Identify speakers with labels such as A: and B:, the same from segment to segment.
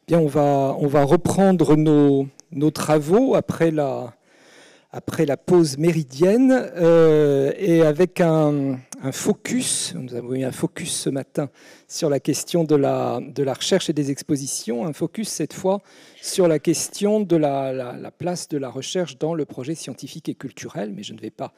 A: Bien, on va reprendre nos travaux après la pause méridienne et avec un focus. Nous avons eu un focus ce matin sur la question de la recherche et des expositions, un focus cette fois sur la question de la place de la recherche dans le projet scientifique et culturel, mais je ne vais pas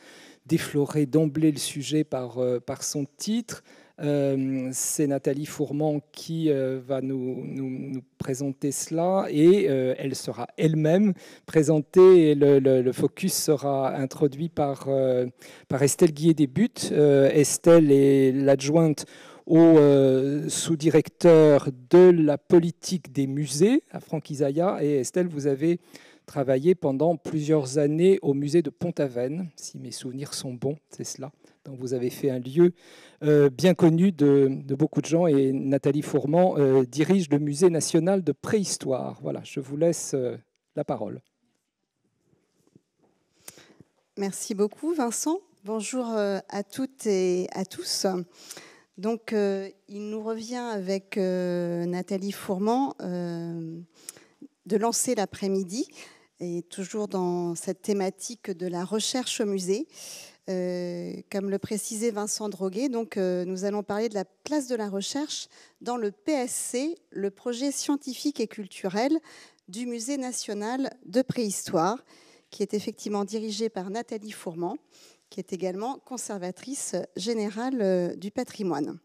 A: déflorer d'emblée le sujet par son titre. C'est Nathalie Fourment qui va nous présenter cela et elle sera elle-même présentée et le focus sera introduit par Estelle Guillet-Desbuttes. Estelle est l'adjointe au sous-directeur de la politique des musées à Franck Isaïa. Et Estelle, vous avez travaillé pendant plusieurs années au musée de Pont-Aven, si mes souvenirs sont bons, c'est cela. Donc vous avez fait un lieu bien connu de beaucoup de gens et Nathalie Fourment dirige le musée national de préhistoire. Voilà, je vous laisse la parole.
B: Merci beaucoup Vincent. Bonjour à toutes et à tous. Donc il nous revient avec Nathalie Fourment de lancer l'après-midi et toujours dans cette thématique de la recherche au musée. Comme le précisait Vincent Droguet, donc, nous allons parler de la place de la recherche dans le PSC, le projet scientifique et culturel du Musée national de préhistoire, qui est effectivement dirigé par Nathalie Fourment, qui est également conservatrice générale du patrimoine.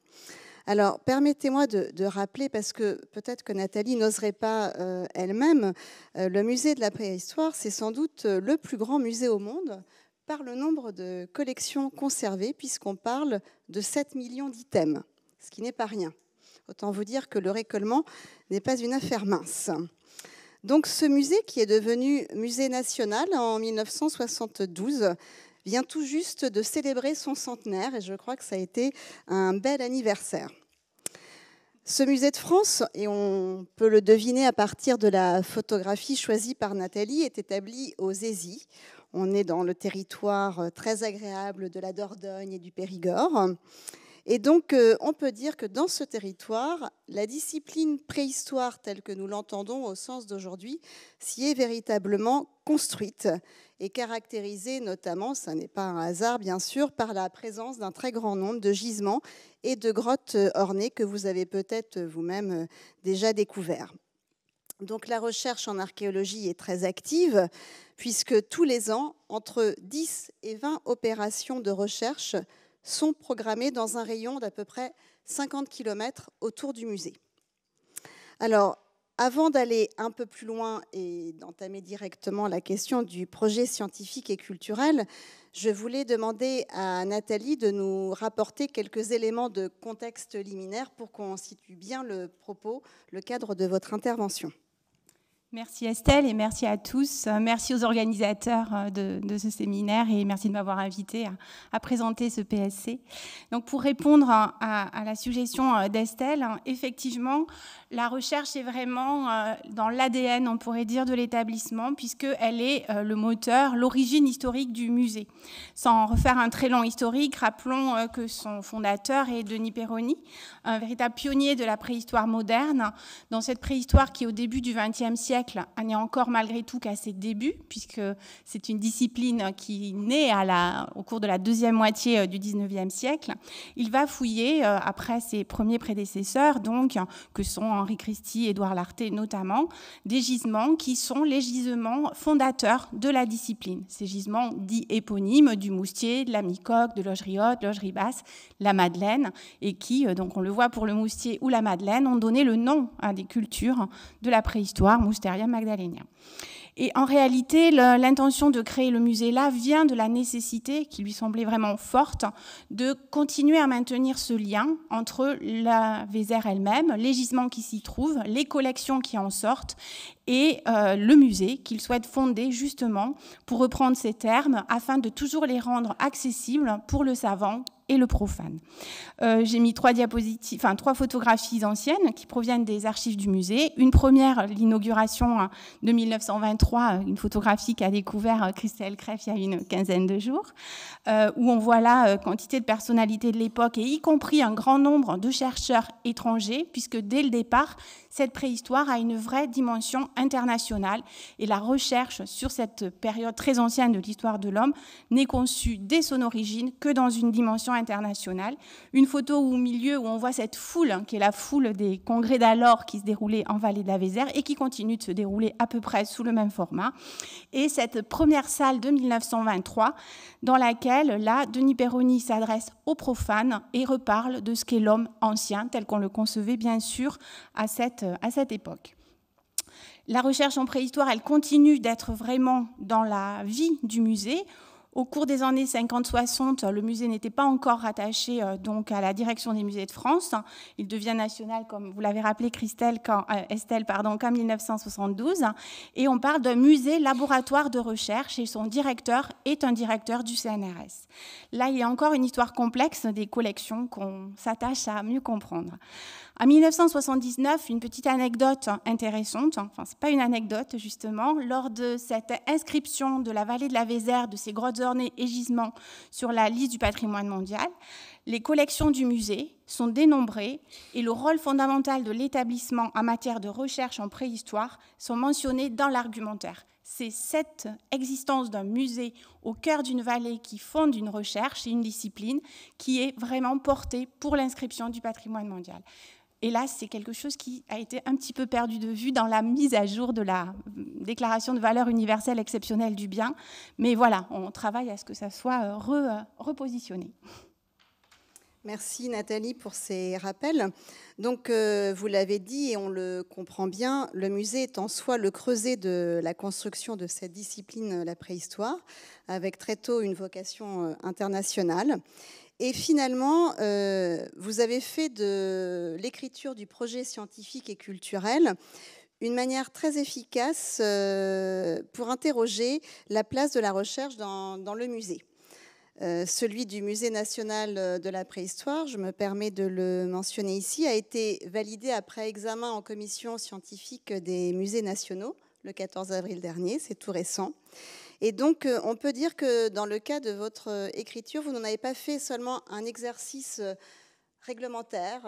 B: Alors, permettez-moi de rappeler, parce que peut-être que Nathalie n'oserait pas elle-même, le musée de la préhistoire, c'est sans doute le plus grand musée au monde par le nombre de collections conservées, puisqu'on parle de 7 millions d'items, ce qui n'est pas rien. Autant vous dire que le récolement n'est pas une affaire mince. Donc ce musée, qui est devenu musée national en 1972, vient tout juste de célébrer son centenaire, et je crois que ça a été un bel anniversaire. Ce musée de France, et on peut le deviner à partir de la photographie choisie par Nathalie, est établi aux Aisies. On est dans le territoire très agréable de la Dordogne et du Périgord. Et donc, on peut dire que dans ce territoire, la discipline préhistoire telle que nous l'entendons au sens d'aujourd'hui s'y est véritablement construite et caractérisée notamment, ça n'est pas un hasard bien sûr, par la présence d'un très grand nombre de gisements et de grottes ornées que vous avez peut-être vous-même déjà découverts. Donc la recherche en archéologie est très active puisque tous les ans, entre 10 et 20 opérations de recherche sont programmées dans un rayon d'à peu près 50 km autour du musée. Alors, avant d'aller un peu plus loin et d'entamer directement la question du projet scientifique et culturel, je voulais demander à Nathalie de nous rapporter quelques éléments de contexte liminaire pour qu'on situe bien le propos, le cadre de votre intervention.
C: Merci Estelle et merci à tous. Merci aux organisateurs de ce séminaire et merci de m'avoir invité à présenter ce PSC. Donc pour répondre à la suggestion d'Estelle, effectivement, la recherche est vraiment dans l'ADN, on pourrait dire, de l'établissement puisqu'elle est le moteur, l'origine historique du musée. Sans refaire un très long historique, rappelons que son fondateur est Denis Perroni, un véritable pionnier de la préhistoire moderne. Dans cette préhistoire qui, au début du XXe siècle, n'est encore malgré tout qu'à ses débuts, puisque c'est une discipline qui naît au cours de la deuxième moitié du XIXe siècle. Il va fouiller, après ses premiers prédécesseurs, donc, que sont Henri Christie, Édouard Lartet notamment, des gisements qui sont les gisements fondateurs de la discipline. Ces gisements dits éponymes du Moustier, de la Micoque, de Logerie Haute, Logerie Basse, la Madeleine, et qui, donc on le voit pour le Moustier ou la Madeleine, ont donné le nom à des cultures de la préhistoire, Mousteria magdalénien. Et en réalité, l'intention de créer le musée là vient de la nécessité, qui lui semblait vraiment forte, de continuer à maintenir ce lien entre la Vézère elle-même, les gisements qui s'y trouvent, les collections qui en sortent, et le musée qu'il souhaite fonder justement, pour reprendre ces termes, afin de toujours les rendre accessibles pour le savant et le profane. J'ai mis trois photographies anciennes qui proviennent des archives du musée. Une première, l'inauguration de 1923, une photographie qu'a découvert Christelle Kreff il y a une quinzaine de jours, où on voit là quantité de personnalités de l'époque, et y compris un grand nombre de chercheurs étrangers, puisque dès le départ, cette préhistoire a une vraie dimension internationale, et la recherche sur cette période très ancienne de l'histoire de l'homme n'est conçue dès son origine que dans une dimension internationale. Une photo au milieu où on voit cette foule, qui est la foule des congrès d'alors qui se déroulait en vallée de la Vézère et qui continue de se dérouler à peu près sous le même format. Et cette première salle de 1923, dans laquelle, là, Denis Perroni s'adresse aux profanes et reparle de ce qu'est l'homme ancien, tel qu'on le concevait bien sûr à cette époque. La recherche en préhistoire, elle continue d'être vraiment dans la vie du musée. Au cours des années 50-60, le musée n'était pas encore rattaché donc à la direction des musées de France. Il devient national, comme vous l'avez rappelé, Estelle, qu'en 1972. Et on parle d'un musée laboratoire de recherche et son directeur est un directeur du CNRS. Là, il y a encore une histoire complexe des collections qu'on s'attache à mieux comprendre. En 1979, une petite anecdote intéressante, enfin c'est pas une anecdote justement, lors de cette inscription de la vallée de la Vézère, de ces grottes ornées et gisements sur la liste du patrimoine mondial, les collections du musée sont dénombrées et le rôle fondamental de l'établissement en matière de recherche en préhistoire sont mentionnés dans l'argumentaire. C'est cette existence d'un musée au cœur d'une vallée qui fonde une recherche et une discipline qui est vraiment portée pour l'inscription du patrimoine mondial. Et là, c'est quelque chose qui a été un petit peu perdu de vue dans la mise à jour de la déclaration de valeur universelle exceptionnelle du bien. Mais voilà, on travaille à ce que ça soit repositionné.
B: Merci Nathalie pour ces rappels. Donc, vous l'avez dit et on le comprend bien, le musée est en soi le creuset de la construction de cette discipline, la préhistoire, avec très tôt une vocation internationale. Et finalement, vous avez fait de l'écriture du projet scientifique et culturel une manière très efficace pour interroger la place de la recherche dans le musée. Celui du Musée national de la préhistoire, je me permets de le mentionner ici, a été validé après examen en commission scientifique des musées nationaux le 14 avril dernier, c'est tout récent. Et donc, on peut dire que dans le cas de votre écriture, vous n'en avez pas fait seulement un exercice réglementaire,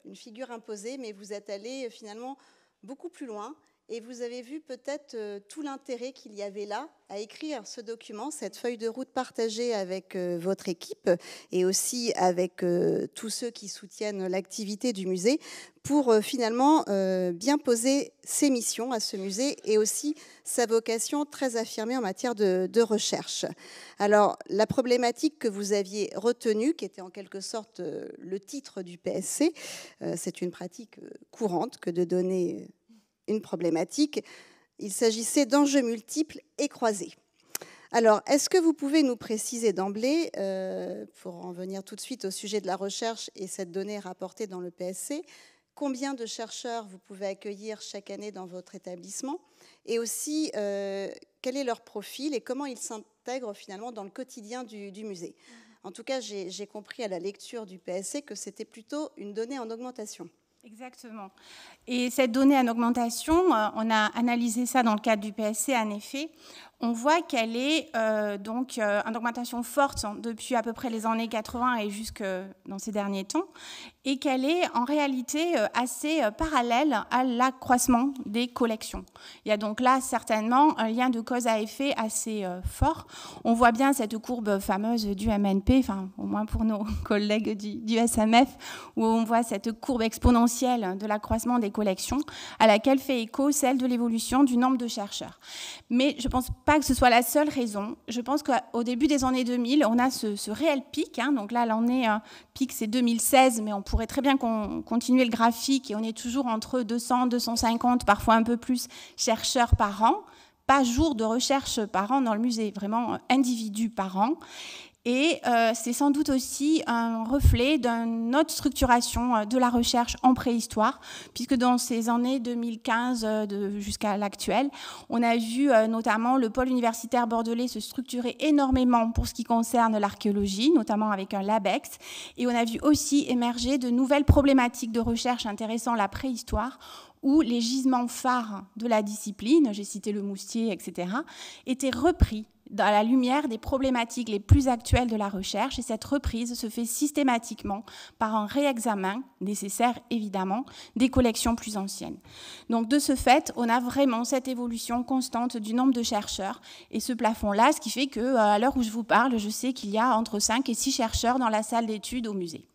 B: une figure imposée, mais vous êtes allé finalement beaucoup plus loin et vous avez vu peut-être tout l'intérêt qu'il y avait là à écrire ce document, cette feuille de route partagée avec votre équipe et aussi avec tous ceux qui soutiennent l'activité du musée pour finalement bien poser ses missions à ce musée et aussi sa vocation très affirmée en matière de recherche. Alors, la problématique que vous aviez retenue, qui était en quelque sorte le titre du PSC, c'est une pratique courante que de donner une problématique. Il s'agissait d'enjeux multiples et croisés. Alors, est-ce que vous pouvez nous préciser d'emblée, pour en venir tout de suite au sujet de la recherche et cette donnée rapportée dans le PSC, combien de chercheurs vous pouvez accueillir chaque année dans votre établissement et aussi quel est leur profil et comment ils s'intègrent finalement dans le quotidien du musée? En tout cas, j'ai compris à la lecture du PSC que c'était plutôt une donnée en augmentation.
C: Exactement. Et cette donnée en augmentation, on a analysé ça dans le cadre du PSC, en effet. On voit qu'elle est donc en augmentation forte depuis à peu près les années 80 et jusque dans ces derniers temps, et qu'elle est en réalité assez parallèle à l'accroissement des collections. Il y a donc là certainement un lien de cause à effet assez fort. On voit bien cette courbe fameuse du MNP, enfin au moins pour nos collègues du SMF, où on voit cette courbe exponentielle de l'accroissement des collections, à laquelle fait écho celle de l'évolution du nombre de chercheurs. Mais je ne pense pas que ce soit la seule raison. Je pense qu'au début des années 2000, on a ce réel pic. Donc là, l'année pic, c'est 2016, mais on pourrait très bien continuer le graphique et on est toujours entre 200, 250, parfois un peu plus chercheurs par an, pas jours de recherche par an dans le musée, vraiment individus par an. Et c'est sans doute aussi un reflet d'une autre structuration de la recherche en préhistoire, puisque dans ces années 2015 jusqu'à l'actuel, on a vu notamment le pôle universitaire bordelais se structurer énormément pour ce qui concerne l'archéologie, notamment avec un LabEx, et on a vu aussi émerger de nouvelles problématiques de recherche intéressant la préhistoire, où les gisements phares de la discipline, j'ai cité le moustier, etc., étaient repris dans la lumière des problématiques les plus actuelles de la recherche, et cette reprise se fait systématiquement par un réexamen, nécessaire évidemment, des collections plus anciennes. Donc de ce fait, on a vraiment cette évolution constante du nombre de chercheurs, et ce plafond-là, ce qui fait qu'à l'heure où je vous parle, je sais qu'il y a entre 5 et 6 chercheurs dans la salle d'études au musée.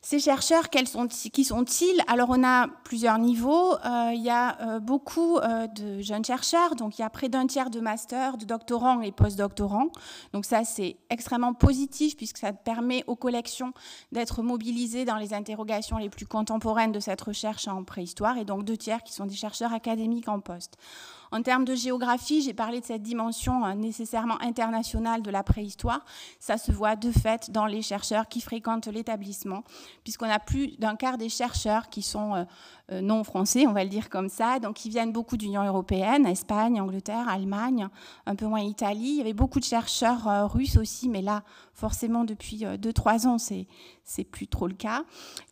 C: Ces chercheurs, qui sont-ils? Alors, on a plusieurs niveaux. Il y a beaucoup de jeunes chercheurs. Donc, il y a près d'un tiers de masters, de doctorants et post-doctorants. Donc, ça, c'est extrêmement positif puisque ça permet aux collections d'être mobilisées dans les interrogations les plus contemporaines de cette recherche en préhistoire. Et donc, 2 tiers qui sont des chercheurs académiques en poste. En termes de géographie, j'ai parlé de cette dimension nécessairement internationale de la préhistoire. Ça se voit de fait dans les chercheurs qui fréquentent l'établissement, puisqu'on a plus d'un quart des chercheurs qui sont non français, on va le dire comme ça, donc qui viennent beaucoup d'Union européenne, Espagne, Angleterre, Allemagne, un peu moins Italie. Il y avait beaucoup de chercheurs russes aussi, mais là, forcément, depuis 2-3 ans, c'est plus trop le cas.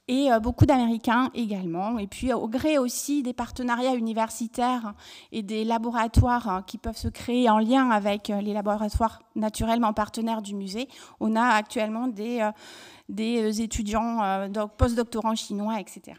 C: Et beaucoup d'Américains également. Et puis, au gré aussi des partenariats universitaires et des laboratoires qui peuvent se créer en lien avec les laboratoires naturellement partenaires du musée, on a actuellement des étudiants, post-doctorants chinois, etc.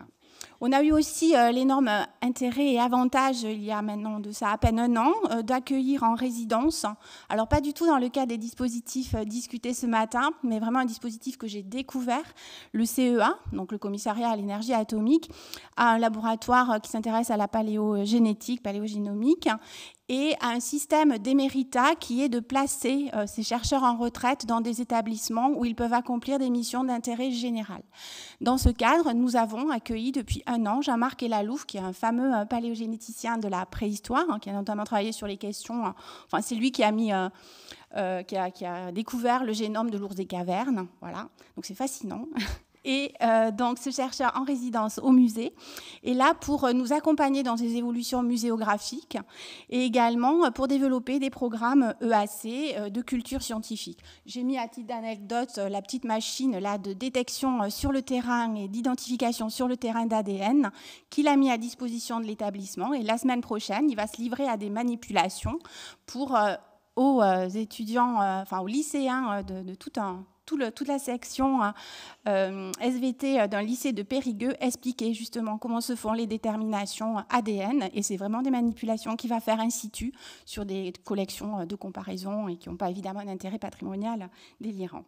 C: On a eu aussi l'énorme intérêt et avantage, il y a maintenant de ça à peine un an, d'accueillir en résidence, alors pas du tout dans le cas des dispositifs discutés ce matin, mais vraiment un dispositif que j'ai découvert, le CEA, donc le Commissariat à l'énergie atomique, un laboratoire qui s'intéresse à la paléogénétique, paléogénomique, et à un système d'éméritat qui est de placer ces chercheurs en retraite dans des établissements où ils peuvent accomplir des missions d'intérêt général. Dans ce cadre, nous avons accueilli depuis un an Jean-Marc Elalouf, qui est un fameux paléogénéticien de la préhistoire, qui a notamment travaillé sur les questions... Enfin, c'est lui qui a mis... qui a découvert le génome de l'ours des cavernes. Voilà. Donc c'est fascinant. Et donc ce chercheur en résidence au musée est là pour nous accompagner dans ces évolutions muséographiques et également pour développer des programmes EAC de culture scientifique. J'ai mis à titre d'anecdote la petite machine là, de détection sur le terrain et d'identification sur le terrain d'ADN qu'il a mis à disposition de l'établissement. Et la semaine prochaine, il va se livrer à des manipulations pour aux étudiants, enfin aux lycéens de toute la section SVT d'un lycée de Périgueux, expliquer justement comment se font les déterminations ADN. Et c'est vraiment des manipulations qu'il va faire in situ sur des collections de comparaison et qui n'ont pas évidemment un intérêt patrimonial délirant.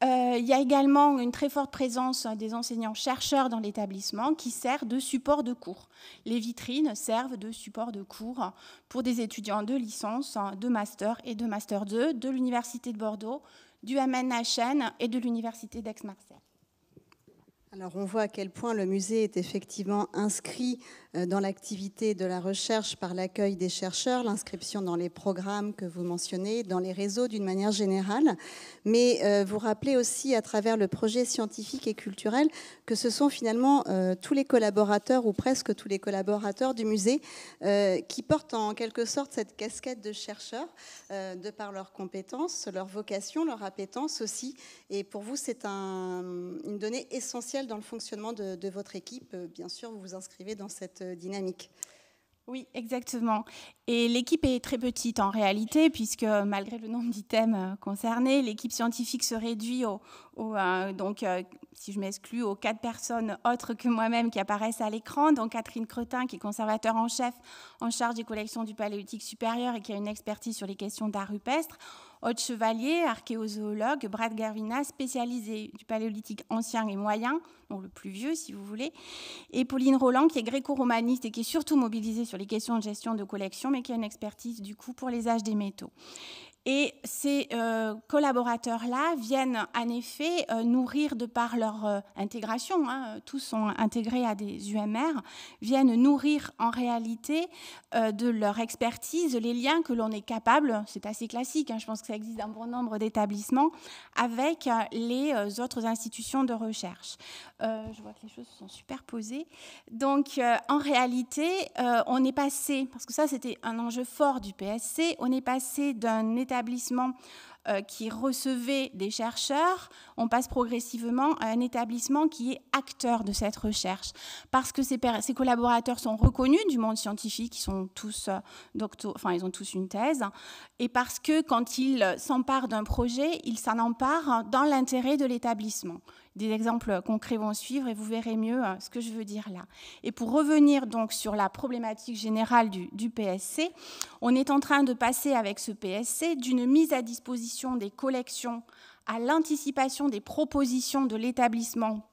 C: Il y a également une très forte présence des enseignants-chercheurs dans l'établissement qui sert de support de cours. Les vitrines servent de support de cours pour des étudiants de licence, de master et de master 2 de l'Université de Bordeaux, du MNHN et de l'Université d'Aix-Marseille.
B: Alors on voit à quel point le musée est effectivement inscrit dans l'activité de la recherche par l'accueil des chercheurs, l'inscription dans les programmes que vous mentionnez, dans les réseaux d'une manière générale. Mais vous rappelez aussi à travers le projet scientifique et culturel que ce sont finalement tous les collaborateurs ou presque tous les collaborateurs du musée qui portent en quelque sorte cette casquette de chercheurs de par leurs compétences, leur vocation, leur appétence aussi. Et pour vous, c'est une donnée essentielle dans le fonctionnement de votre équipe. Bien sûr, vous vous inscrivez dans cette dynamique.
C: Oui, exactement. Et l'équipe est très petite en réalité, puisque malgré le nombre d'items concernés, l'équipe scientifique se réduit donc, si je m'exclus, aux 4 personnes autres que moi-même qui apparaissent à l'écran. Donc Catherine Cretin, qui est conservateur en chef en charge des collections du Paléolithique supérieur et qui a une expertise sur les questions d'art rupestre. Aude Chevalier, archéozoologue, Brad Garvina, spécialisé du Paléolithique ancien et moyen, donc le plus vieux si vous voulez, et Pauline Roland, qui est gréco-romaniste et qui est surtout mobilisée sur les questions de gestion de collection, mais qui a une expertise du coup pour les âges des métaux. Et ces collaborateurs-là viennent en effet nourrir, de par leur intégration, tous sont intégrés à des UMR, viennent nourrir en réalité de leur expertise les liens que l'on est capable, c'est assez classique, je pense que ça existe dans un bon nombre d'établissements, avec les autres institutions de recherche. Je vois que les choses sont superposées. Donc, en réalité, on est passé, parce que ça, c'était un enjeu fort du PSC, on est passé d'un établissement qui recevait des chercheurs, on passe progressivement à un établissement qui est acteur de cette recherche. Parce que ces collaborateurs sont reconnus du monde scientifique, ils sont tous ils ont tous une thèse, et parce que quand ils s'emparent d'un projet, ils s'en emparent dans l'intérêt de l'établissement. Des exemples concrets vont suivre et vous verrez mieux ce que je veux dire là. Et pour revenir donc sur la problématique générale du PSC, on est en train de passer avec ce PSC d'une mise à disposition des collections à l'anticipation des propositions de l'établissement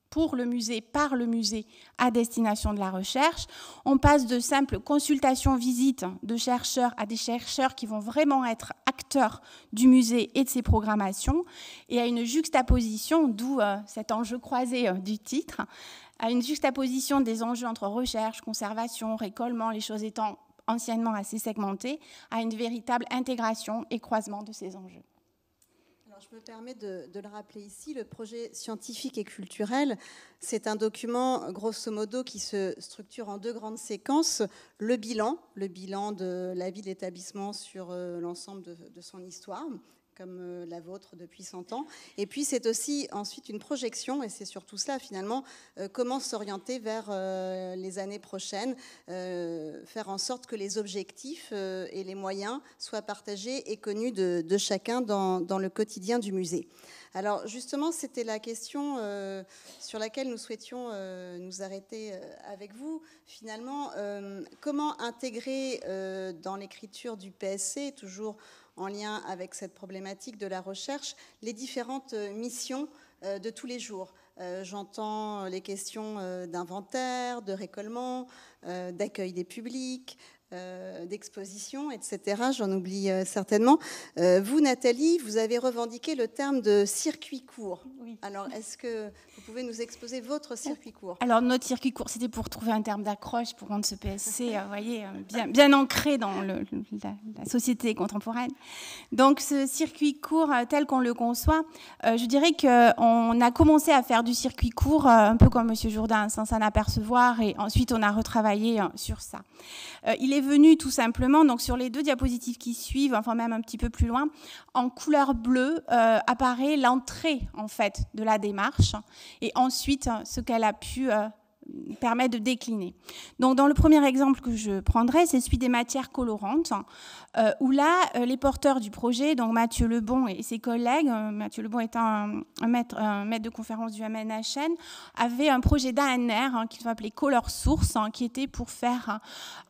C: pour le musée, par le musée, à destination de la recherche. On passe de simples consultations-visites de chercheurs à des chercheurs qui vont vraiment être acteurs du musée et de ses programmations, et à une juxtaposition, d'où cet enjeu croisé du titre, à une juxtaposition des enjeux entre recherche, conservation, récollement, les choses étant anciennement assez segmentées, à une véritable intégration et croisement de ces enjeux.
B: Je me permets de le rappeler ici, le projet scientifique et culturel, c'est un document, grosso modo, qui se structure en deux grandes séquences. Le bilan de la vie de l'établissement sur l'ensemble de son histoire, comme la vôtre depuis 100 ans. Et puis, c'est aussi ensuite une projection, et c'est surtout cela, finalement, comment s'orienter vers les années prochaines, faire en sorte que les objectifs et les moyens soient partagés et connus de chacun dans le quotidien du musée. Alors, justement, c'était la question sur laquelle nous souhaitions nous arrêter avec vous. Finalement, comment intégrer dans l'écriture du PSC, toujours en lien avec cette problématique de la recherche, les différentes missions de tous les jours. J'entends les questions d'inventaire, de récollement, d'accueil des publics, d'exposition, etc. J'en oublie certainement. Vous, Nathalie, vous avez revendiqué le terme de circuit court. Oui. Alors, est-ce que vous pouvez nous exposer votre circuit court?
C: Alors, notre circuit court, c'était pour trouver un terme d'accroche pour rendre ce PSC, vous voyez, bien ancré dans la société contemporaine. Donc, ce circuit court, tel qu'on le conçoit, je dirais qu'on a commencé à faire du circuit court, un peu comme M. Jourdain, sans s'en apercevoir, et ensuite, on a retravaillé sur ça. Il est venu tout simplement, donc sur les deux diapositives qui suivent, enfin même un petit peu plus loin, en couleur bleue apparaît l'entrée en fait de la démarche et ensuite ce qu'elle a pu permet de décliner. Donc, dans le premier exemple que je prendrai, c'est celui des matières colorantes, où là, les porteurs du projet, donc Mathieu Lebon et ses collègues, Mathieu Lebon étant un maître de conférence du MNHN, avaient un projet d'ANR qu'ils appelait Color Source, qui était pour faire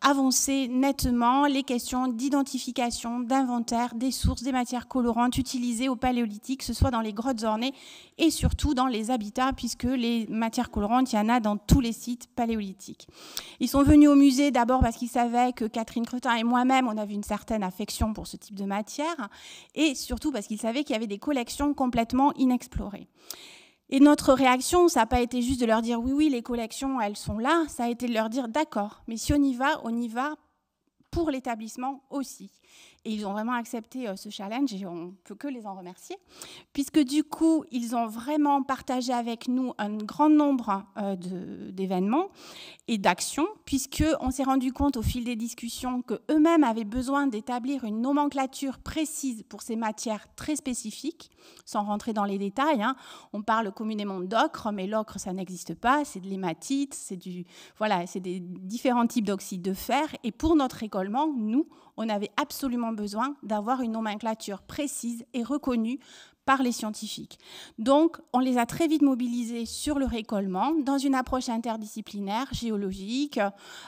C: avancer nettement les questions d'identification, d'inventaire des sources des matières colorantes utilisées au Paléolithique, que ce soit dans les grottes ornées et surtout dans les habitats, puisque les matières colorantes, il y en a dans tous les sites paléolithiques. Ils sont venus au musée d'abord parce qu'ils savaient que Catherine Cretin et moi-même, on avait une certaine affection pour ce type de matière, et surtout parce qu'ils savaient qu'il y avait des collections complètement inexplorées. Et notre réaction, ça n'a pas été juste de leur dire oui, les collections, elles sont là, ça a été de leur dire d'accord, mais si on y va pour l'établissement aussi. Et ils ont vraiment accepté ce challenge et on ne peut que les en remercier, puisque du coup, ils ont vraiment partagé avec nous un grand nombre d'événements et d'actions, puisqu'on s'est rendu compte au fil des discussions qu'eux-mêmes avaient besoin d'établir une nomenclature précise pour ces matières très spécifiques, sans rentrer dans les détails. On parle communément d'ocre, mais l'ocre, ça n'existe pas, c'est de l'hématite, c'est des différents types d'oxyde de fer. Et pour notre récollement, nous, on avait absolument besoin d'avoir une nomenclature précise et reconnue par les scientifiques. Donc, on les a très vite mobilisés sur le récollement, dans une approche interdisciplinaire, géologique,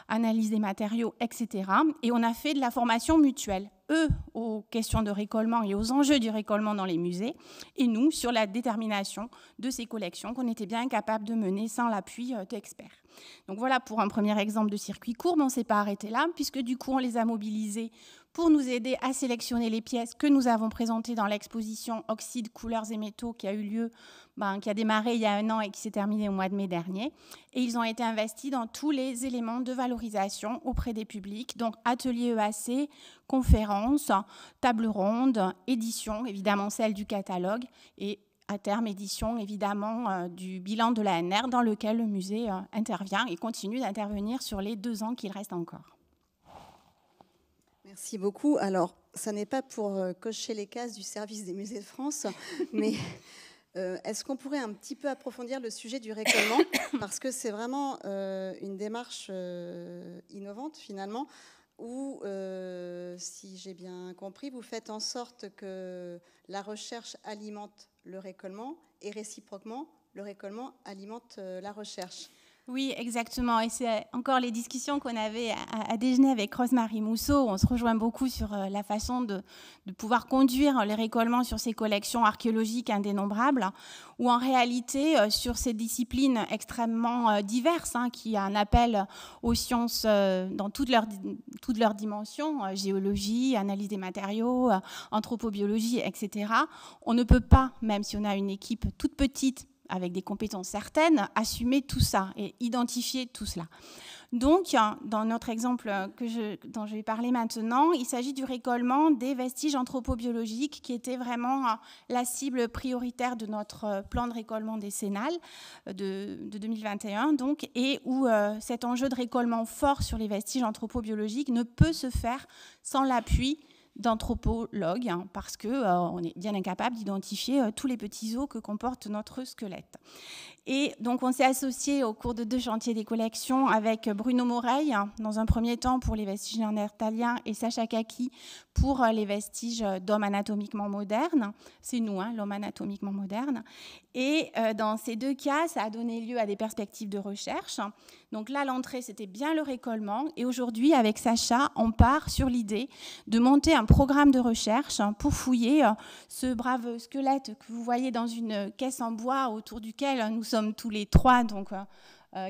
C: analyse des matériaux, etc. Et on a fait de la formation mutuelle, eux aux questions de récollement et aux enjeux du récollement dans les musées, et nous sur la détermination de ces collections qu'on était bien capable de mener sans l'appui d'experts. Donc voilà pour un premier exemple de circuit court, mais on ne s'est pas arrêté là, puisque du coup on les a mobilisés pour nous aider à sélectionner les pièces que nous avons présentées dans l'exposition Oxydes, couleurs et métaux qui a eu lieu, qui a démarré il y a 1 an et qui s'est terminée au mois de mai dernier. Et ils ont été investis dans tous les éléments de valorisation auprès des publics, donc ateliers EAC, conférences, tables rondes, édition, évidemment celle du catalogue, et à terme édition évidemment du bilan de l'ANR dans lequel le musée intervient et continue d'intervenir sur les 2 ans qu'il reste encore.
B: Merci beaucoup. Alors, ça n'est pas pour cocher les cases du service des musées de France, mais est-ce qu'on pourrait un petit peu approfondir le sujet du récollement? Parce que c'est vraiment une démarche innovante finalement, où, si j'ai bien compris, vous faites en sorte que la recherche alimente le récollement et réciproquement, le récollement alimente la recherche.
C: Oui, exactement. Et c'est encore les discussions qu'on avait à déjeuner avec Rose-Marie Mousseau. On se rejoint beaucoup sur la façon de pouvoir conduire les récollements sur ces collections archéologiques indénombrables, ou en réalité sur ces disciplines extrêmement diverses, qui en appellent aux sciences dans toutes leurs dimensions, géologie, analyse des matériaux, anthropobiologie, etc. On ne peut pas, même si on a une équipe toute petite, avec des compétences certaines, assumer tout ça et identifier tout cela. Donc, dans notre exemple dont je vais parler maintenant, il s'agit du récollement des vestiges anthropobiologiques qui était vraiment la cible prioritaire de notre plan de récollement décennal de 2021, donc, et où cet enjeu de récollement fort sur les vestiges anthropobiologiques ne peut se faire sans l'appui d'anthropologues, parce qu'on est bien incapable d'identifier tous les petits os que comporte notre squelette. Et donc on s'est associé au cours de 2 chantiers des collections avec Bruno Moreil, dans un premier temps pour les vestiges néandertaliens, et Sacha Kaki pour les vestiges d'hommes anatomiquement modernes. C'est nous, l'homme anatomiquement moderne. Et dans ces 2 cas, ça a donné lieu à des perspectives de recherche. Donc là, l'entrée, c'était bien le récollement. Et aujourd'hui, avec Sacha, on part sur l'idée de monter un programme de recherche pour fouiller ce brave squelette que vous voyez dans une caisse en bois autour duquel nous sommes tous les 3, donc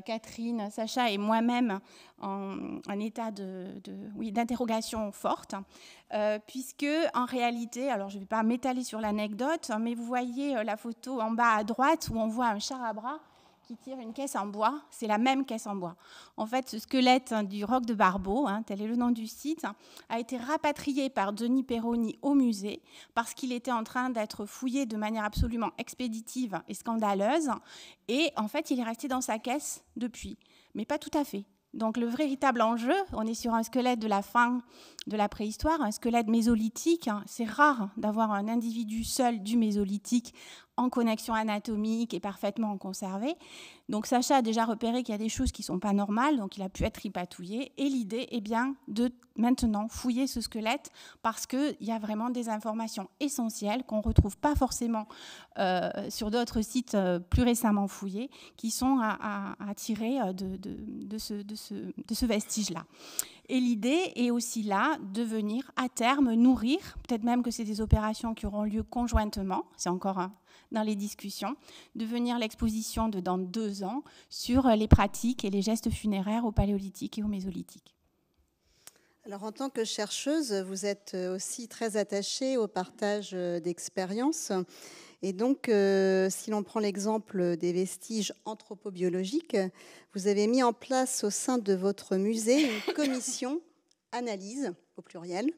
C: Catherine, Sacha et moi-même, en état d'interrogation forte, puisque en réalité, alors je ne vais pas m'étaler sur l'anecdote, mais vous voyez la photo en bas à droite où on voit un char à bras qui tire une caisse en bois, c'est la même caisse en bois. En fait, ce squelette du roc de Barbeau, tel est le nom du site, a été rapatrié par Denis Perroni au musée parce qu'il était en train d'être fouillé de manière absolument expéditive et scandaleuse. Et en fait, il est resté dans sa caisse depuis, mais pas tout à fait. Donc le véritable enjeu, on est sur un squelette de la fin de la préhistoire, un squelette mésolithique. C'est rare d'avoir un individu seul du mésolithique en connexion anatomique et parfaitement conservé. Donc Sacha a déjà repéré qu'il y a des choses qui ne sont pas normales, donc il a pu être tripatouillé. Et l'idée est bien de maintenant fouiller ce squelette parce qu'il y a vraiment des informations essentielles qu'on ne retrouve pas forcément sur d'autres sites plus récemment fouillés, qui sont à tirer de ce vestige-là. Et l'idée est aussi là de venir à terme nourrir, peut-être même que c'est des opérations qui auront lieu conjointement, c'est encore dans les discussions, de venir l'exposition de dans 2 ans sur les pratiques et les gestes funéraires au paléolithique et au mésolithique.
B: Alors, en tant que chercheuse, vous êtes aussi très attachée au partage d'expériences. Et donc, si l'on prend l'exemple des vestiges anthropobiologiques, vous avez mis en place au sein de votre musée une commission analyse, au pluriel,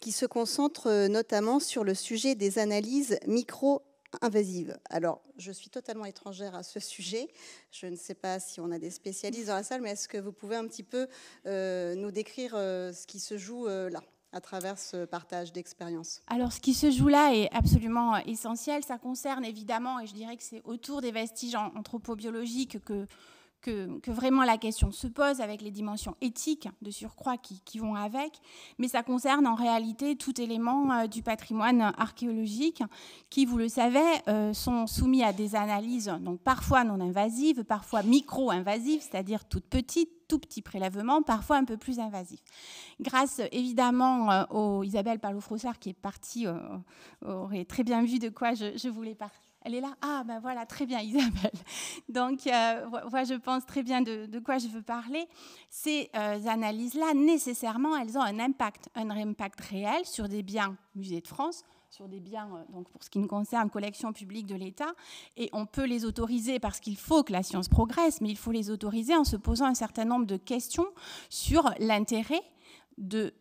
B: qui se concentre notamment sur le sujet des analyses micro-invasives. Alors, je suis totalement étrangère à ce sujet. Je ne sais pas si on a des spécialistes dans la salle, mais est-ce que vous pouvez un petit peu nous décrire ce qui se joue là à travers ce partage d'expérience?
C: Alors, ce qui se joue là est absolument essentiel. Ça concerne évidemment, et je dirais que c'est autour des vestiges anthropobiologiques que vraiment la question se pose, avec les dimensions éthiques de surcroît qui vont avec, mais ça concerne en réalité tout élément du patrimoine archéologique qui, vous le savez, sont soumis à des analyses donc parfois non invasives, parfois micro-invasives, c'est-à-dire toutes petites, tout petit prélèvement, parfois un peu plus invasif. Grâce évidemment à Isabelle Palot-Frossard qui est partie, aurait très bien vu de quoi je voulais parler. Elle est là? Ah, ben voilà, très bien, Isabelle. Donc, moi, je pense très bien de quoi je veux parler. Ces analyses-là, nécessairement, elles ont un impact réel sur des biens Musée de France, sur des biens, donc pour ce qui nous concerne, collection publique de l'État. Et on peut les autoriser parce qu'il faut que la science progresse, mais il faut les autoriser en se posant un certain nombre de questions sur l'intérêt de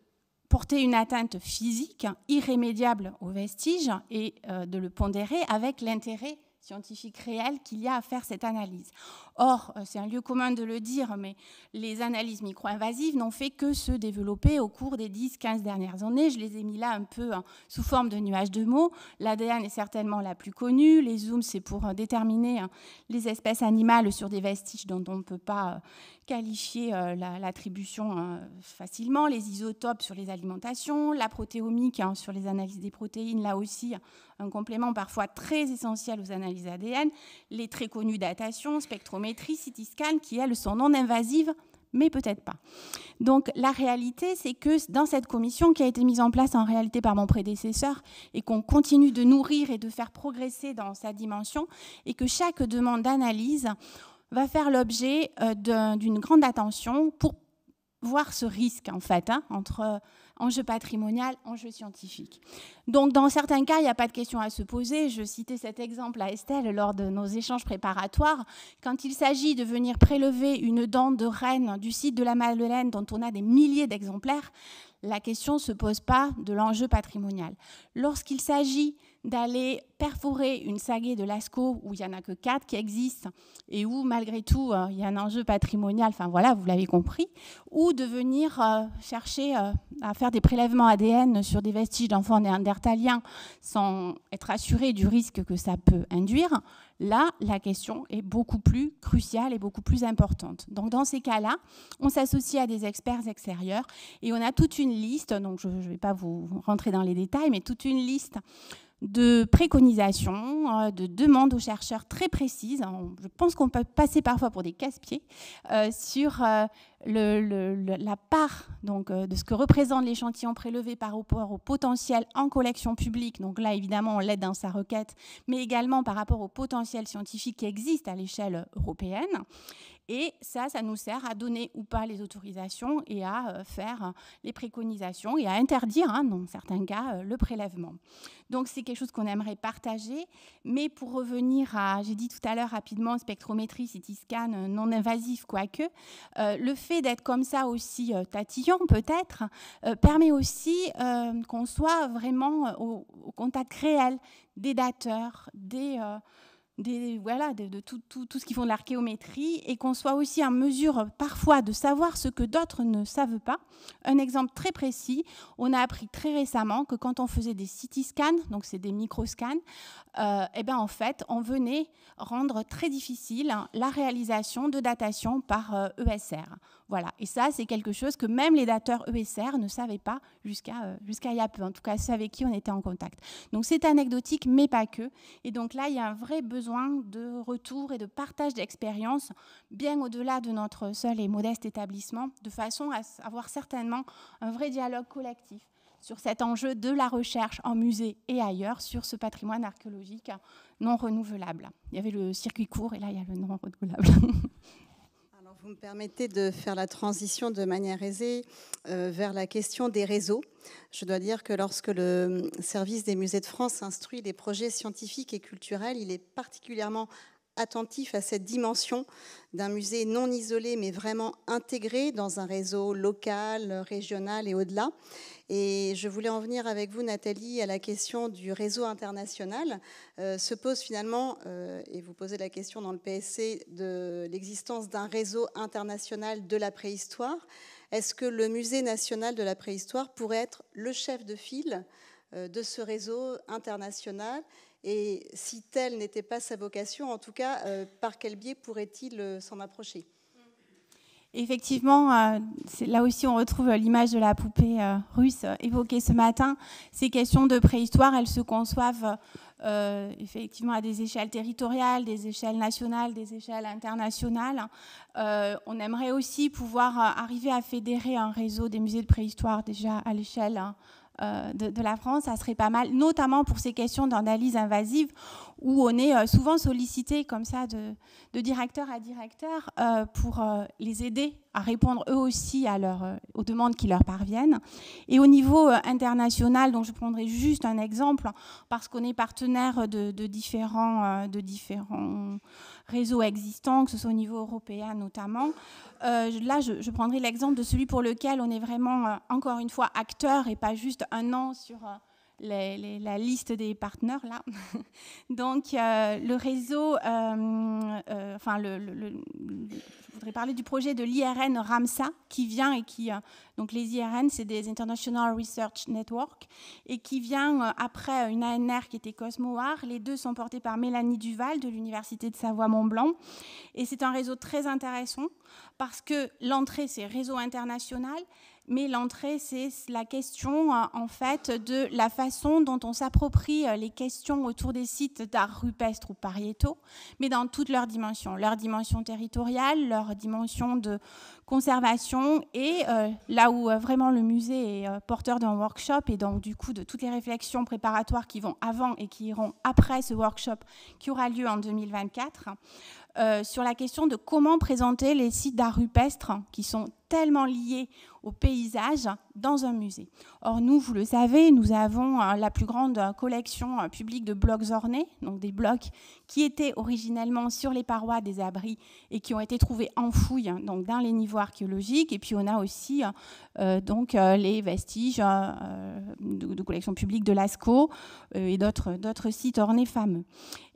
C: porter une atteinte physique irrémédiable aux vestiges et de le pondérer avec l'intérêt scientifique réel qu'il y a à faire cette analyse. Or, c'est un lieu commun de le dire, mais les analyses micro-invasives n'ont fait que se développer au cours des 10-15 dernières années. Je les ai mis là un peu sous forme de nuages de mots. L'ADN est certainement la plus connue. Les zooms, c'est pour déterminer les espèces animales sur des vestiges dont on ne peut pas qualifier l'attribution facilement. Les isotopes sur les alimentations, la protéomique sur les analyses des protéines, là aussi un complément parfois très essentiel aux analyses ADN, les très connues datations, spectrométrie, CT scan, qui elles sont non invasives, mais peut-être pas. Donc la réalité, c'est que dans cette commission qui a été mise en place en réalité par mon prédécesseur et qu'on continue de nourrir et de faire progresser dans sa dimension, et que chaque demande d'analyse va faire l'objet d'une grande attention pour voir ce risque en fait entre enjeu patrimonial, enjeu scientifique. Donc dans certains cas, il n'y a pas de question à se poser. Je citais cet exemple à Estelle lors de nos échanges préparatoires. Quand il s'agit de venir prélever une dent de reine du site de la Madeleine dont on a des milliers d'exemplaires, la question ne se pose pas de l'enjeu patrimonial. Lorsqu'il s'agit d'aller perforer une sagaie de Lascaux où il n'y en a que 4 qui existent et où malgré tout il y a un enjeu patrimonial, enfin voilà, vous l'avez compris, ou de venir chercher à faire des prélèvements ADN sur des vestiges d'enfants néandertaliens sans être assuré du risque que ça peut induire, là la question est beaucoup plus cruciale et beaucoup plus importante. Donc dans ces cas-là, on s'associe à des experts extérieurs et on a toute une liste, donc je ne vais pas vous rentrer dans les détails, mais toute une liste de préconisations, de demandes aux chercheurs très précises. Je pense qu'on peut passer parfois pour des casse-pieds sur la part donc, de ce que représente l'échantillon prélevé par rapport au potentiel en collection publique. Donc là, évidemment, on l'aide dans sa requête, mais également par rapport au potentiel scientifique qui existe à l'échelle européenne. Et ça nous sert à donner ou pas les autorisations et à faire les préconisations et à interdire, dans certains cas, le prélèvement. Donc c'est quelque chose qu'on aimerait partager, mais pour revenir à, j'ai dit tout à l'heure rapidement, spectrométrie, CT scan, non invasif, quoique, le fait d'être comme ça aussi tatillon peut-être, permet aussi qu'on soit vraiment au contact réel des dateurs, de tout ce qu'ils font de l'archéométrie et qu'on soit aussi en mesure parfois de savoir ce que d'autres ne savent pas. Un exemple très précis, on a appris très récemment que quand on faisait des CT scans, donc c'est des microscans, en fait, on venait rendre très difficile la réalisation de datation par ESR. Voilà. Et ça, c'est quelque chose que même les dateurs ESR ne savaient pas jusqu'à il y a peu, en tout cas ceux avec qui on était en contact. Donc c'est anecdotique, mais pas que. Et donc là, il y a un vrai besoin de retour et de partage d'expériences, bien au-delà de notre seul et modeste établissement, de façon à avoir certainement un vrai dialogue collectif sur cet enjeu de la recherche en musée et ailleurs, sur ce patrimoine archéologique non renouvelable. Il y avait le circuit court et là, il y a le non renouvelable.
B: Alors, vous me permettez de faire la transition de manière aisée vers la question des réseaux. Je dois dire que lorsque le service des musées de France instruit les projets scientifiques et culturels, il est particulièrement attentif à cette dimension d'un musée non isolé, mais vraiment intégré dans un réseau local, régional et au-delà. Et je voulais en venir avec vous, Nathalie, à la question du réseau international. Se pose finalement, et vous posez la question dans le PSC, de l'existence d'un réseau international de la préhistoire. Est-ce que le Musée national de la préhistoire pourrait être le chef de file de ce réseau international ? Et si telle n'était pas sa vocation, en tout cas, par quel biais pourrait-il s'en approcher ?
C: Effectivement, là aussi on retrouve l'image de la poupée russe évoquée ce matin. Ces questions de préhistoire, elles se conçoivent effectivement à des échelles territoriales, des échelles nationales, des échelles internationales. On aimerait aussi pouvoir arriver à fédérer un réseau des musées de préhistoire déjà à l'échelle de la France, ça serait pas mal, notamment pour ces questions d'analyse invasive, où on est souvent sollicité comme ça de directeur à directeur pour les aider à répondre eux aussi aux demandes qui leur parviennent. Et au niveau international, donc je prendrai juste un exemple, parce qu'on est partenaire de différents réseaux existants, que ce soit au niveau européen notamment. Là, je prendrai l'exemple de celui pour lequel on est vraiment, encore une fois, acteur et pas juste un nom sur la liste des partenaires là. Donc le réseau, je voudrais parler du projet de l'IRN Ramsa qui vient et qui, donc les IRN c'est des International Research Network et qui vient après une ANR qui était Cosmoar. Les deux sont portés par Mélanie Duval de l'Université de Savoie-Mont-Blanc et c'est un réseau très intéressant parce que l'entrée c'est réseau international. Mais l'entrée, c'est la question, en fait, de la façon dont on s'approprie les questions autour des sites d'art rupestre ou pariétaux, mais dans toutes leurs dimensions. Leur dimension territoriale, leur dimension de conservation, et là où vraiment le musée est porteur d'un workshop, et donc du coup de toutes les réflexions préparatoires qui vont avant et qui iront après ce workshop qui aura lieu en 2024, sur la question de comment présenter les sites d'art rupestre qui sont tellement liés au paysage dans un musée. Or, nous, vous le savez, nous avons la plus grande collection publique de blocs ornés, donc des blocs qui étaient originellement sur les parois des abris et qui ont été trouvés en fouille, donc dans les niveaux archéologiques. Et puis, on a aussi les vestiges de collections publiques de Lascaux et d'autres sites ornés fameux.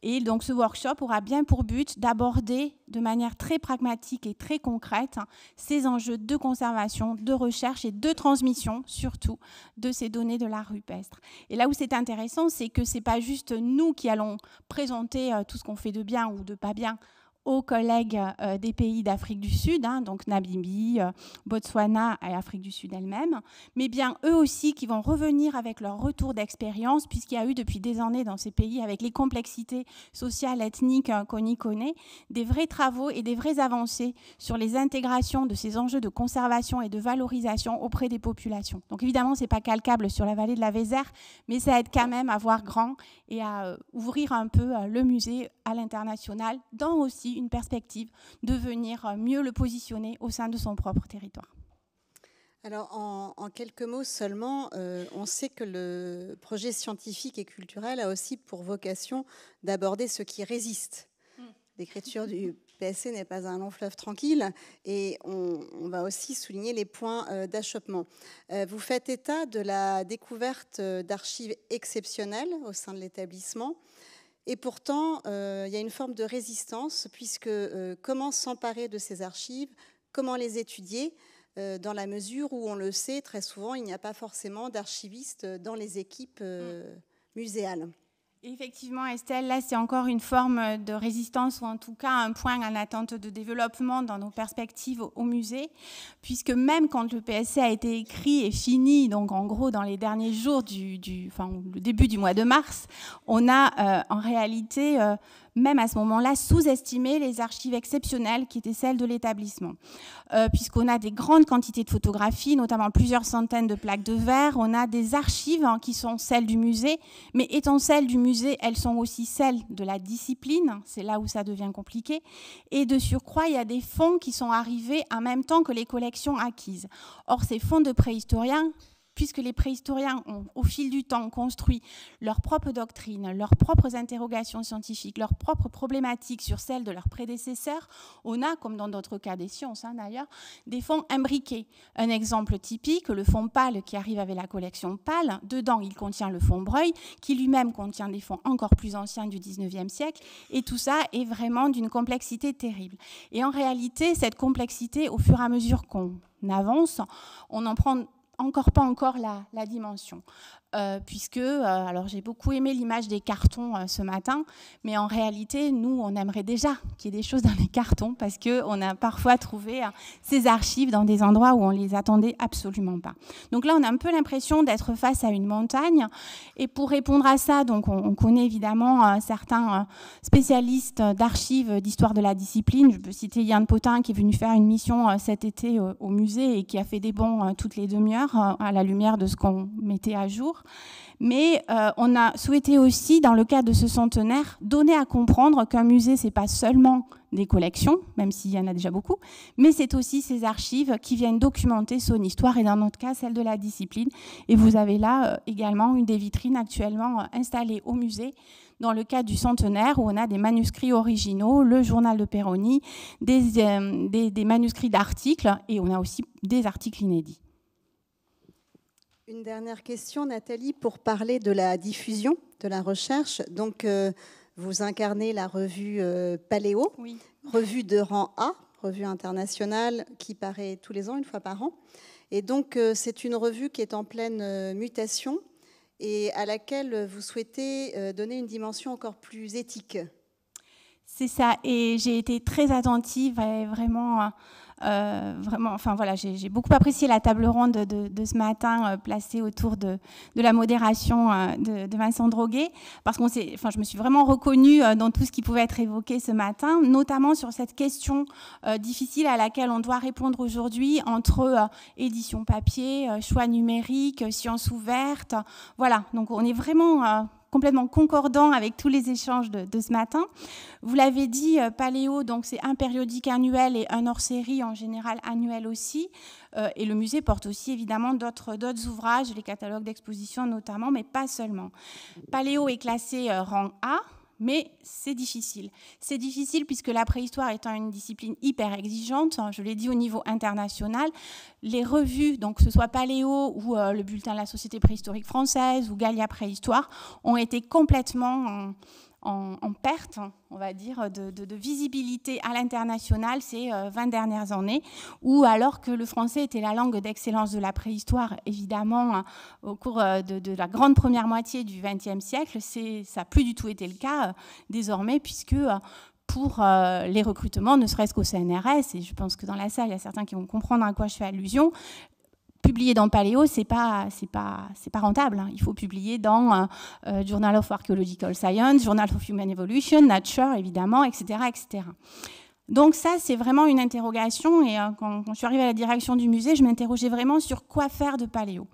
C: Et donc, ce workshop aura bien pour but d'aborder de manière très pragmatique et très concrète ces enjeux de conservation, de recherche et de transmission, surtout, de ces données de l'art rupestre. Et là où c'est intéressant, c'est que ce n'est pas juste nous qui allons présenter tout ce qu'on fait de bien ou de pas bien aux collègues des pays d'Afrique du Sud, donc Namibie, Botswana et Afrique du Sud elle-même, mais bien eux aussi qui vont revenir avec leur retour d'expérience, puisqu'il y a eu depuis des années dans ces pays, avec les complexités sociales, ethniques qu'on y connaît, des vrais travaux et des vraies avancées sur les intégrations de ces enjeux de conservation et de valorisation auprès des populations. Donc évidemment, ce n'est pas calcable sur la vallée de la Vézère, mais ça aide quand même à voir grand et à ouvrir un peu le musée à l'international, dans aussi une perspective de venir mieux le positionner au sein de son propre territoire.
B: Alors, en quelques mots seulement, on sait que le projet scientifique et culturel a aussi pour vocation d'aborder ce qui résiste. L'écriture du PSC n'est pas un long fleuve tranquille et on va aussi souligner les points d'achoppement. Vous faites état de la découverte d'archives exceptionnelles au sein de l'établissement. Et pourtant, il y a une forme de résistance, puisque comment s'emparer de ces archives, comment les étudier, dans la mesure où, on le sait, très souvent, il n'y a pas forcément d'archivistes dans les équipes muséales.
C: Effectivement, Estelle, là, c'est encore une forme de résistance, ou en tout cas un point en attente de développement dans nos perspectives au musée, puisque même quand le PSC a été écrit et fini, donc en gros dans les derniers jours le début du mois de mars, on a en réalité même à ce moment-là, sous-estimer les archives exceptionnelles qui étaient celles de l'établissement. Puisqu'on a des grandes quantités de photographies, notamment plusieurs centaines de plaques de verre, on a des archives qui sont celles du musée, mais étant celles du musée, elles sont aussi celles de la discipline, c'est là où ça devient compliqué, et de surcroît, il y a des fonds qui sont arrivés en même temps que les collections acquises. Or, ces fonds de préhistoriens, puisque les préhistoriens ont, au fil du temps, construit leur propre doctrine, leurs propres interrogations scientifiques, leurs propres problématiques sur celles de leurs prédécesseurs, on a, comme dans d'autres cas des sciences d'ailleurs, des fonds imbriqués. Un exemple typique, le fonds Pal qui arrive avec la collection Pal. Dedans, il contient le fonds Breuil, qui lui-même contient des fonds encore plus anciens du 19e siècle. Et tout ça est vraiment d'une complexité terrible. Et en réalité, cette complexité, au fur et à mesure qu'on avance, on en prend pas encore la dimension. puisque, alors j'ai beaucoup aimé l'image des cartons ce matin, mais en réalité, nous, on aimerait déjà qu'il y ait des choses dans les cartons, parce qu'on a parfois trouvé ces archives dans des endroits où on ne les attendait absolument pas. Donc là, on a un peu l'impression d'être face à une montagne, et pour répondre à ça, donc on connaît évidemment certains spécialistes d'archives d'histoire de la discipline. Je peux citer Yann Potin, qui est venu faire une mission cet été au musée et qui a fait des bons toutes les demi-heures à la lumière de ce qu'on mettait à jour. Mais on a souhaité aussi, dans le cadre de ce centenaire, donner à comprendre qu'un musée, ce n'est pas seulement des collections, même s'il y en a déjà beaucoup, mais c'est aussi ces archives qui viennent documenter son histoire, et dans notre cas, celle de la discipline. Et vous avez là également une des vitrines actuellement installées au musée, dans le cadre du centenaire, où on a des manuscrits originaux, le journal de Perroni, des manuscrits d'articles, et on a aussi des articles inédits.
B: Une dernière question, Nathalie, pour parler de la diffusion, de la recherche. Donc, vous incarnez la revue Paléo, oui. Revue de rang A, revue internationale qui paraît tous les ans, une fois par an. Et donc, c'est une revue qui est en pleine mutation et à laquelle vous souhaitez donner une dimension encore plus éthique.
C: C'est ça, et j'ai été très attentive et vraiment, enfin voilà, j'ai beaucoup apprécié la table ronde de ce matin placée autour de la modération de Vincent Droguet, parce que je me suis vraiment reconnue dans tout ce qui pouvait être évoqué ce matin, notamment sur cette question difficile à laquelle on doit répondre aujourd'hui entre édition papier, choix numérique, sciences ouvertes. Voilà, donc on est vraiment complètement concordant avec tous les échanges de ce matin. Vous l'avez dit, Paléo, donc c'est un périodique annuel et un hors-série en général annuel aussi. Et le musée porte aussi évidemment d'autres ouvrages, les catalogues d'exposition notamment, mais pas seulement. Paléo est classé rang A, mais c'est difficile. C'est difficile puisque la préhistoire étant une discipline hyper exigeante, je l'ai dit au niveau international, les revues, donc que ce soit Paléo ou le bulletin de la Société préhistorique française ou Gallia Préhistoire, ont été complètement en perte, on va dire, de visibilité à l'international ces 20 dernières années, où alors que le français était la langue d'excellence de la préhistoire, évidemment, au cours de la grande première moitié du XXe siècle, ça n'a plus du tout été le cas désormais, puisque pour les recrutements, ne serait-ce qu'au CNRS, et je pense que dans la salle, il y a certains qui vont comprendre à quoi je fais allusion, publier dans Paléo, c'est pas rentable. Hein. Il faut publier dans Journal of Archaeological Science, Journal of Human Evolution, Nature, évidemment, etc., etc. Donc ça, c'est vraiment une interrogation. Et quand je suis arrivée à la direction du musée, je m'interrogeais vraiment sur quoi faire de Paléo.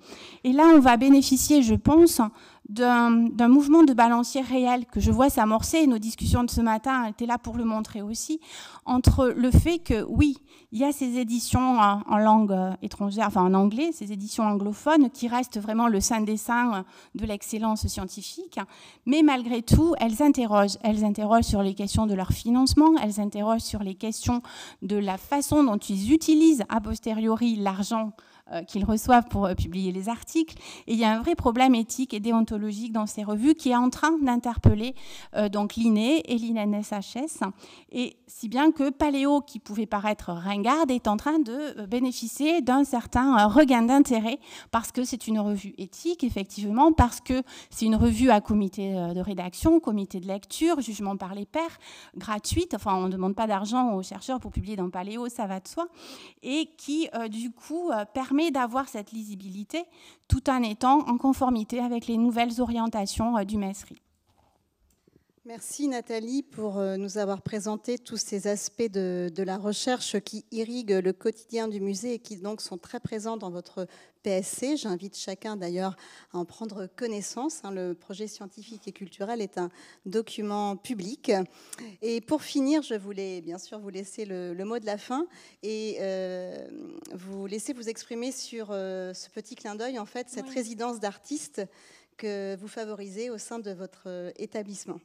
C: Et là, on va bénéficier, je pense, d'un mouvement de balancier réel que je vois s'amorcer, et nos discussions de ce matin étaient là pour le montrer aussi, entre le fait que, oui, il y a ces éditions en langue étrangère, enfin en anglais, ces éditions anglophones qui restent vraiment le saint des saints de l'excellence scientifique, mais malgré tout, elles interrogent sur les questions de leur financement, elles interrogent sur les questions de la façon dont ils utilisent a posteriori l'argent qu'ils reçoivent pour publier les articles. Et il y a un vrai problème éthique et déontologique dans ces revues qui est en train d'interpeller donc l'INE et l'INSHS. Et si bien que Paléo, qui pouvait paraître ringarde, est en train de bénéficier d'un certain regain d'intérêt parce que c'est une revue éthique, effectivement, parce que c'est une revue à comité de rédaction, comité de lecture, jugement par les pairs, gratuite. Enfin, on ne demande pas d'argent aux chercheurs pour publier dans Paléo, ça va de soi. Et qui, du coup, permet d'avoir cette lisibilité tout en étant en conformité avec les nouvelles orientations du MESRI.
B: Merci Nathalie pour nous avoir présenté tous ces aspects de la recherche qui irriguent le quotidien du musée et qui donc sont très présents dans votre PSC. J'invite chacun d'ailleurs à en prendre connaissance. Le projet scientifique et culturel est un document public. Et pour finir, je voulais bien sûr vous laisser le mot de la fin et vous laisser vous exprimer sur ce petit clin d'œil, en fait, cette résidence d'artistes que vous favorisez au sein de votre établissement.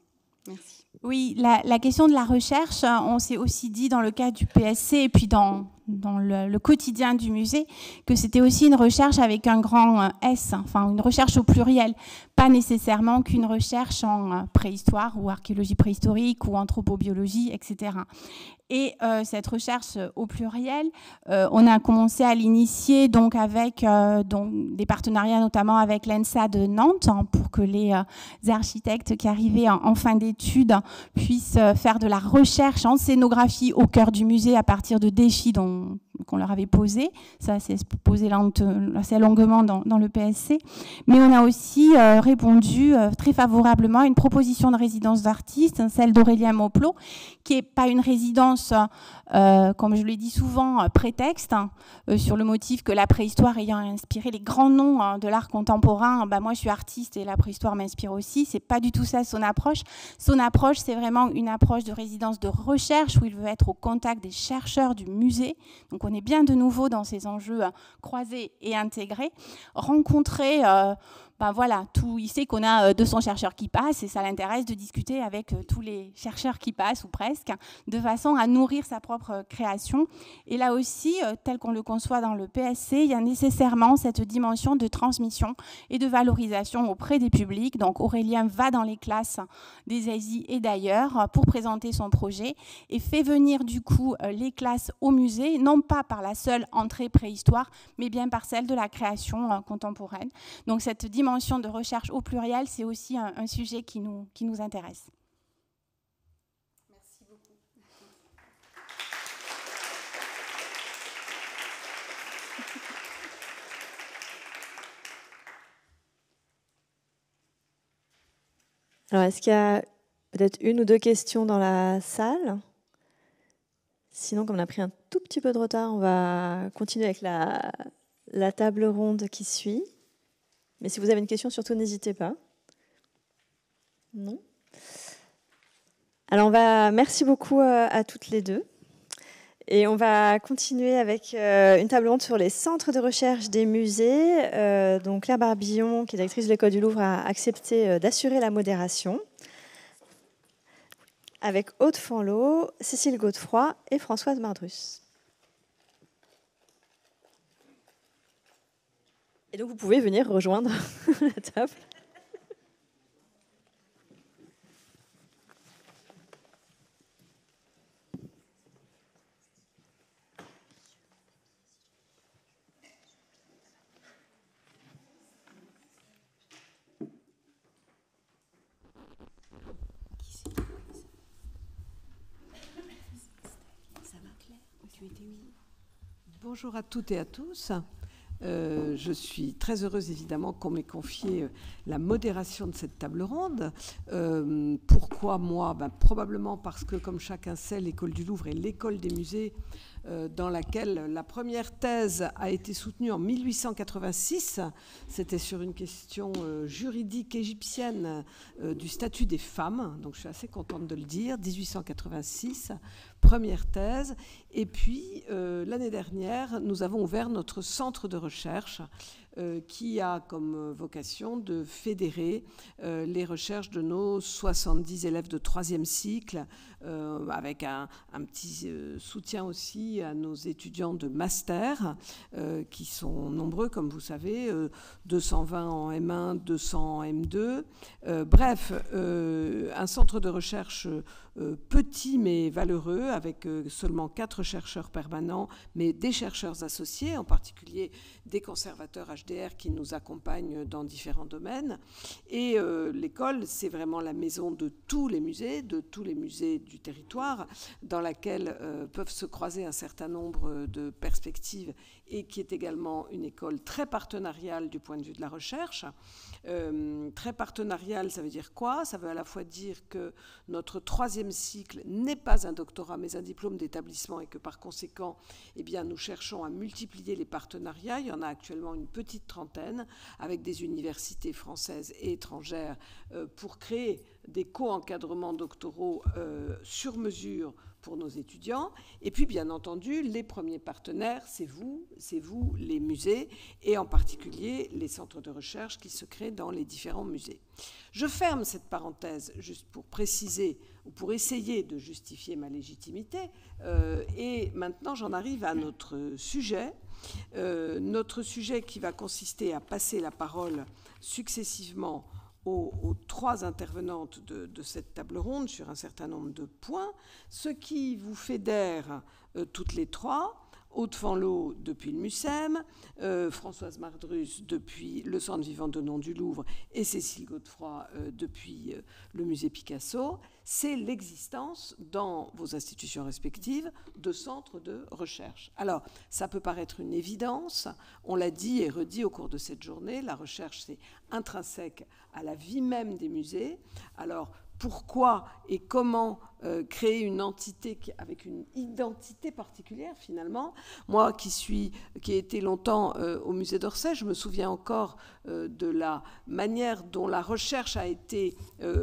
B: Merci.
C: Oui, la question de la recherche, on s'est aussi dit dans le cadre du PSC et puis dans dans le quotidien du musée, que c'était aussi une recherche avec un grand S, enfin une recherche au pluriel, pas nécessairement qu'une recherche en préhistoire ou archéologie préhistorique ou anthropobiologie, etc. Et cette recherche au pluriel, on a commencé à l'initier donc avec des partenariats notamment avec l'ENSA de Nantes, hein, pour que les architectes qui arrivaient en fin d'études puissent faire de la recherche en scénographie au cœur du musée à partir de défis qu'on leur avait posés. Ça s'est posé assez longuement dans le PSC. Mais on a aussi répondu très favorablement à une proposition de résidence d'artistes, celle d'Aurélien Mauplot, qui n'est pas une résidence, comme je le dis souvent, prétexte, sur le motif que la préhistoire ayant inspiré les grands noms de l'art contemporain, moi je suis artiste et la préhistoire m'inspire aussi. C'est pas du tout ça son approche. Son approche, c'est vraiment une approche de résidence de recherche où il veut être au contact des chercheurs du musée. Donc on est bien de nouveau dans ces enjeux croisés et intégrés. Rencontrer... voilà, il sait qu'on a 200 chercheurs qui passent et ça l'intéresse de discuter avec tous les chercheurs qui passent, ou presque, de façon à nourrir sa propre création. Et là aussi, tel qu'on le conçoit dans le PSC, il y a nécessairement cette dimension de transmission et de valorisation auprès des publics. Donc Aurélien va dans les classes des ASI et d'ailleurs pour présenter son projet et fait venir du coup les classes au musée, non pas par la seule entrée préhistoire, mais bien par celle de la création contemporaine. Donc cette dimension de recherche au pluriel, c'est aussi un sujet qui nous intéresse.
B: Merci beaucoup.
D: Alors, est-ce qu'il y a peut-être une ou deux questions dans la salle? Sinon, comme on a pris un tout petit peu de retard, on va continuer avec la table ronde qui suit. Mais si vous avez une question, surtout n'hésitez pas. Non? Alors, merci beaucoup à toutes les deux. Et on va continuer avec une table ronde sur les centres de recherche des musées. Donc, Claire Barbillon, qui est directrice de l'École du Louvre, a accepté d'assurer la modération. Avec Aude Fanlot, Cécile Godefroy et Françoise Mardrus. Et donc, vous pouvez venir rejoindre la table.
E: Bonjour à toutes et à tous. Je suis très heureuse évidemment qu'on m'ait confié la modération de cette table ronde. Pourquoi moi? Probablement parce que, comme chacun sait, l'École du Louvre est l'école des musées dans laquelle la première thèse a été soutenue en 1886. C'était sur une question juridique égyptienne du statut des femmes. Donc je suis assez contente de le dire. 1886, première thèse. Et puis, l'année dernière, nous avons ouvert notre centre de recherche qui a comme vocation de fédérer les recherches de nos 70 élèves de 3e cycle, avec un petit soutien aussi à nos étudiants de master, qui sont nombreux, comme vous savez, 220 en M1, 200 en M2. Bref, un centre de recherche petit mais valeureux, avec seulement 4 chercheurs permanents, mais des chercheurs associés, en particulier des conservateurs HDR qui nous accompagnent dans différents domaines. Et l'école, c'est vraiment la maison de tous les musées du territoire, dans laquelle peuvent se croiser un certain nombre de perspectives, et qui est également une école très partenariale du point de vue de la recherche. Très partenariale, ça veut dire quoi? Ça veut à la fois dire que notre 3e cycle n'est pas un doctorat, mais un diplôme d'établissement, et que par conséquent, eh bien, nous cherchons à multiplier les partenariats. Il y en a actuellement une petite trentaine avec des universités françaises et étrangères pour créer des co-encadrements doctoraux sur mesure pour nos étudiants. Et puis, bien entendu, les premiers partenaires, c'est vous, les musées, et en particulier les centres de recherche qui se créent dans les différents musées. Je ferme cette parenthèse juste pour préciser ou pour essayer de justifier ma légitimité. Et maintenant, j'en arrive à notre sujet. Notre sujet qui va consister à passer la parole successivement aux trois intervenantes de cette table ronde sur un certain nombre de points, ce qui vous fédère toutes les trois. Aude Fanlot depuis le MUCEM, Françoise Mardrus depuis le Centre vivant de Nom du Louvre et Cécile Godefroy depuis le musée Picasso, c'est l'existence dans vos institutions respectives de centres de recherche. Alors, ça peut paraître une évidence, on l'a dit et redit au cours de cette journée, la recherche c'est intrinsèque à la vie même des musées. Alors, pourquoi et comment créer une entité avec une identité particulière finalement. Moi qui ai été longtemps au musée d'Orsay, je me souviens encore de la manière dont la recherche a été,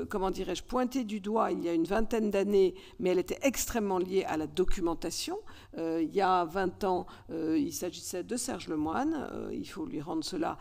E: comment dirais-je, pointée du doigt il y a une vingtaine d'années, mais elle était extrêmement liée à la documentation. Il y a 20 ans, il s'agissait de Serge Lemoine, il faut lui rendre cela,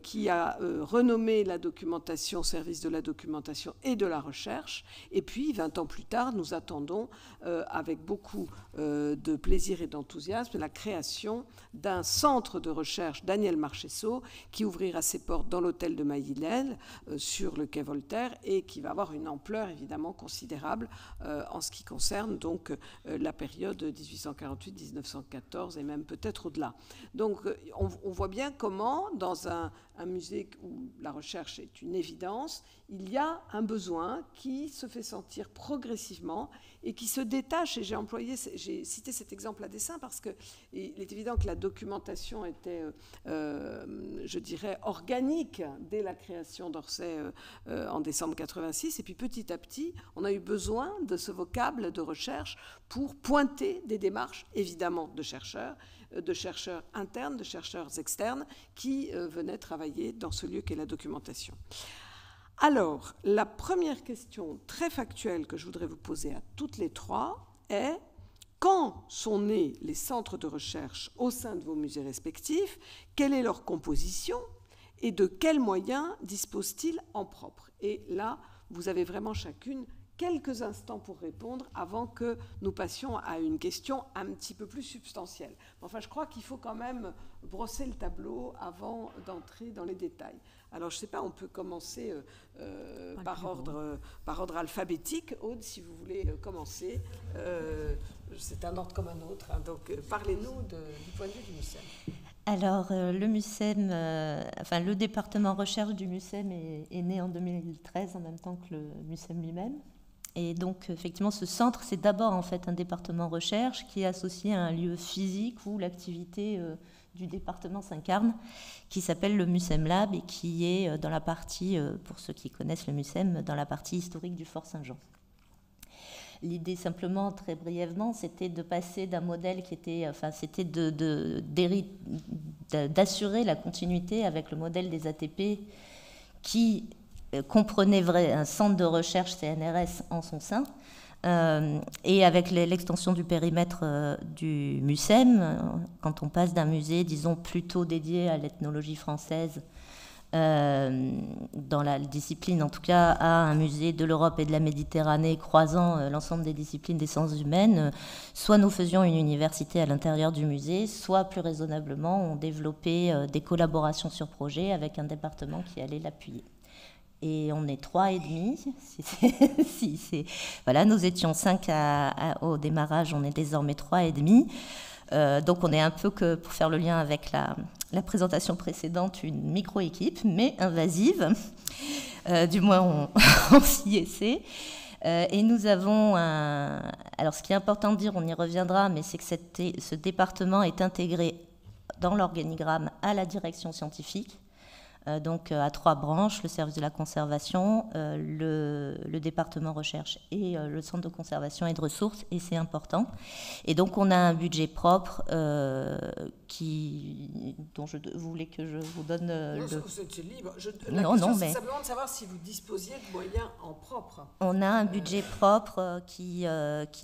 E: qui a renommé la documentation, service de la documentation et de la recherche. Et puis, 20 ans plus tard, nous attendons avec beaucoup de plaisir et d'enthousiasme la création d'un centre de recherche Daniel Marchesso qui ouvrira ses portes dans l'hôtel de Maillilène sur le quai Voltaire et qui va avoir une ampleur évidemment considérable en ce qui concerne donc la période 1848-1914 et même peut-être au-delà. Donc on voit bien comment dans un musée où la recherche est une évidence, il y a un besoin qui se fait sentir progressivement et qui se détache. Et j'ai cité cet exemple à dessein parce qu'il est évident que la documentation était, je dirais, organique dès la création d'Orsay en décembre 86. Et puis petit à petit, on a eu besoin de ce vocable de recherche pour pointer des démarches, évidemment, de chercheurs internes, de chercheurs externes qui venaient travailler dans ce lieu qu'est la documentation. Alors, la première question très factuelle que je voudrais vous poser à toutes les trois est: quand sont nés les centres de recherche au sein de vos musées respectifs? Quelle est leur composition? Et de quels moyens disposent-ils en propre? Et là, vous avez vraiment chacune quelques instants pour répondre avant que nous passions à une question un petit peu plus substantielle. Enfin, je crois qu'il faut quand même brosser le tableau avant d'entrer dans les détails. Alors, je ne sais pas, on peut commencer par ordre alphabétique. Aude, si vous voulez commencer. C'est un ordre comme un autre. Hein, donc, parlez-nous du point de vue du MUCEM.
F: Alors, le MUCEM, le département recherche du MUCEM est né en 2013, en même temps que le MUCEM lui-même. Et donc, effectivement, ce centre, c'est d'abord en fait un département recherche qui est associé à un lieu physique où l'activité du département s'incarne, qui s'appelle le MUCEM Lab et qui est dans la partie, pour ceux qui connaissent le MUCEM, dans la partie historique du Fort Saint-Jean. L'idée, simplement, très brièvement, c'était de passer d'un modèle qui était, c'était d'assurer la continuité avec le modèle des ATP qui comprenait un centre de recherche CNRS en son sein, et avec l'extension du périmètre du MUCEM, quand on passe d'un musée, disons, plutôt dédié à l'ethnologie française, dans la discipline en tout cas, à un musée de l'Europe et de la Méditerranée croisant l'ensemble des disciplines des sciences humaines, soit nous faisions une université à l'intérieur du musée, soit plus raisonnablement on développait des collaborations sur projet avec un département qui allait l'appuyer. Et on est 3,5. Voilà, nous étions 5 au démarrage, on est désormais 3,5. Donc on est un peu, que, pour faire le lien avec la présentation précédente, une micro-équipe, mais invasive. Du moins, on s'y essaie. Et nous avons alors ce qui est important de dire, on y reviendra, mais c'est que ce département est intégré dans l'organigramme à la direction scientifique. Donc à 3 branches, le service de la conservation, le département recherche et le centre de conservation et de ressources, et c'est important. Et donc on a un budget propre qui dont vous voulez que je vous donne
E: C'est libre.
F: Non, mais...
E: c'est simplement de savoir si vous disposiez de moyens en propre.
F: On a un budget propre qui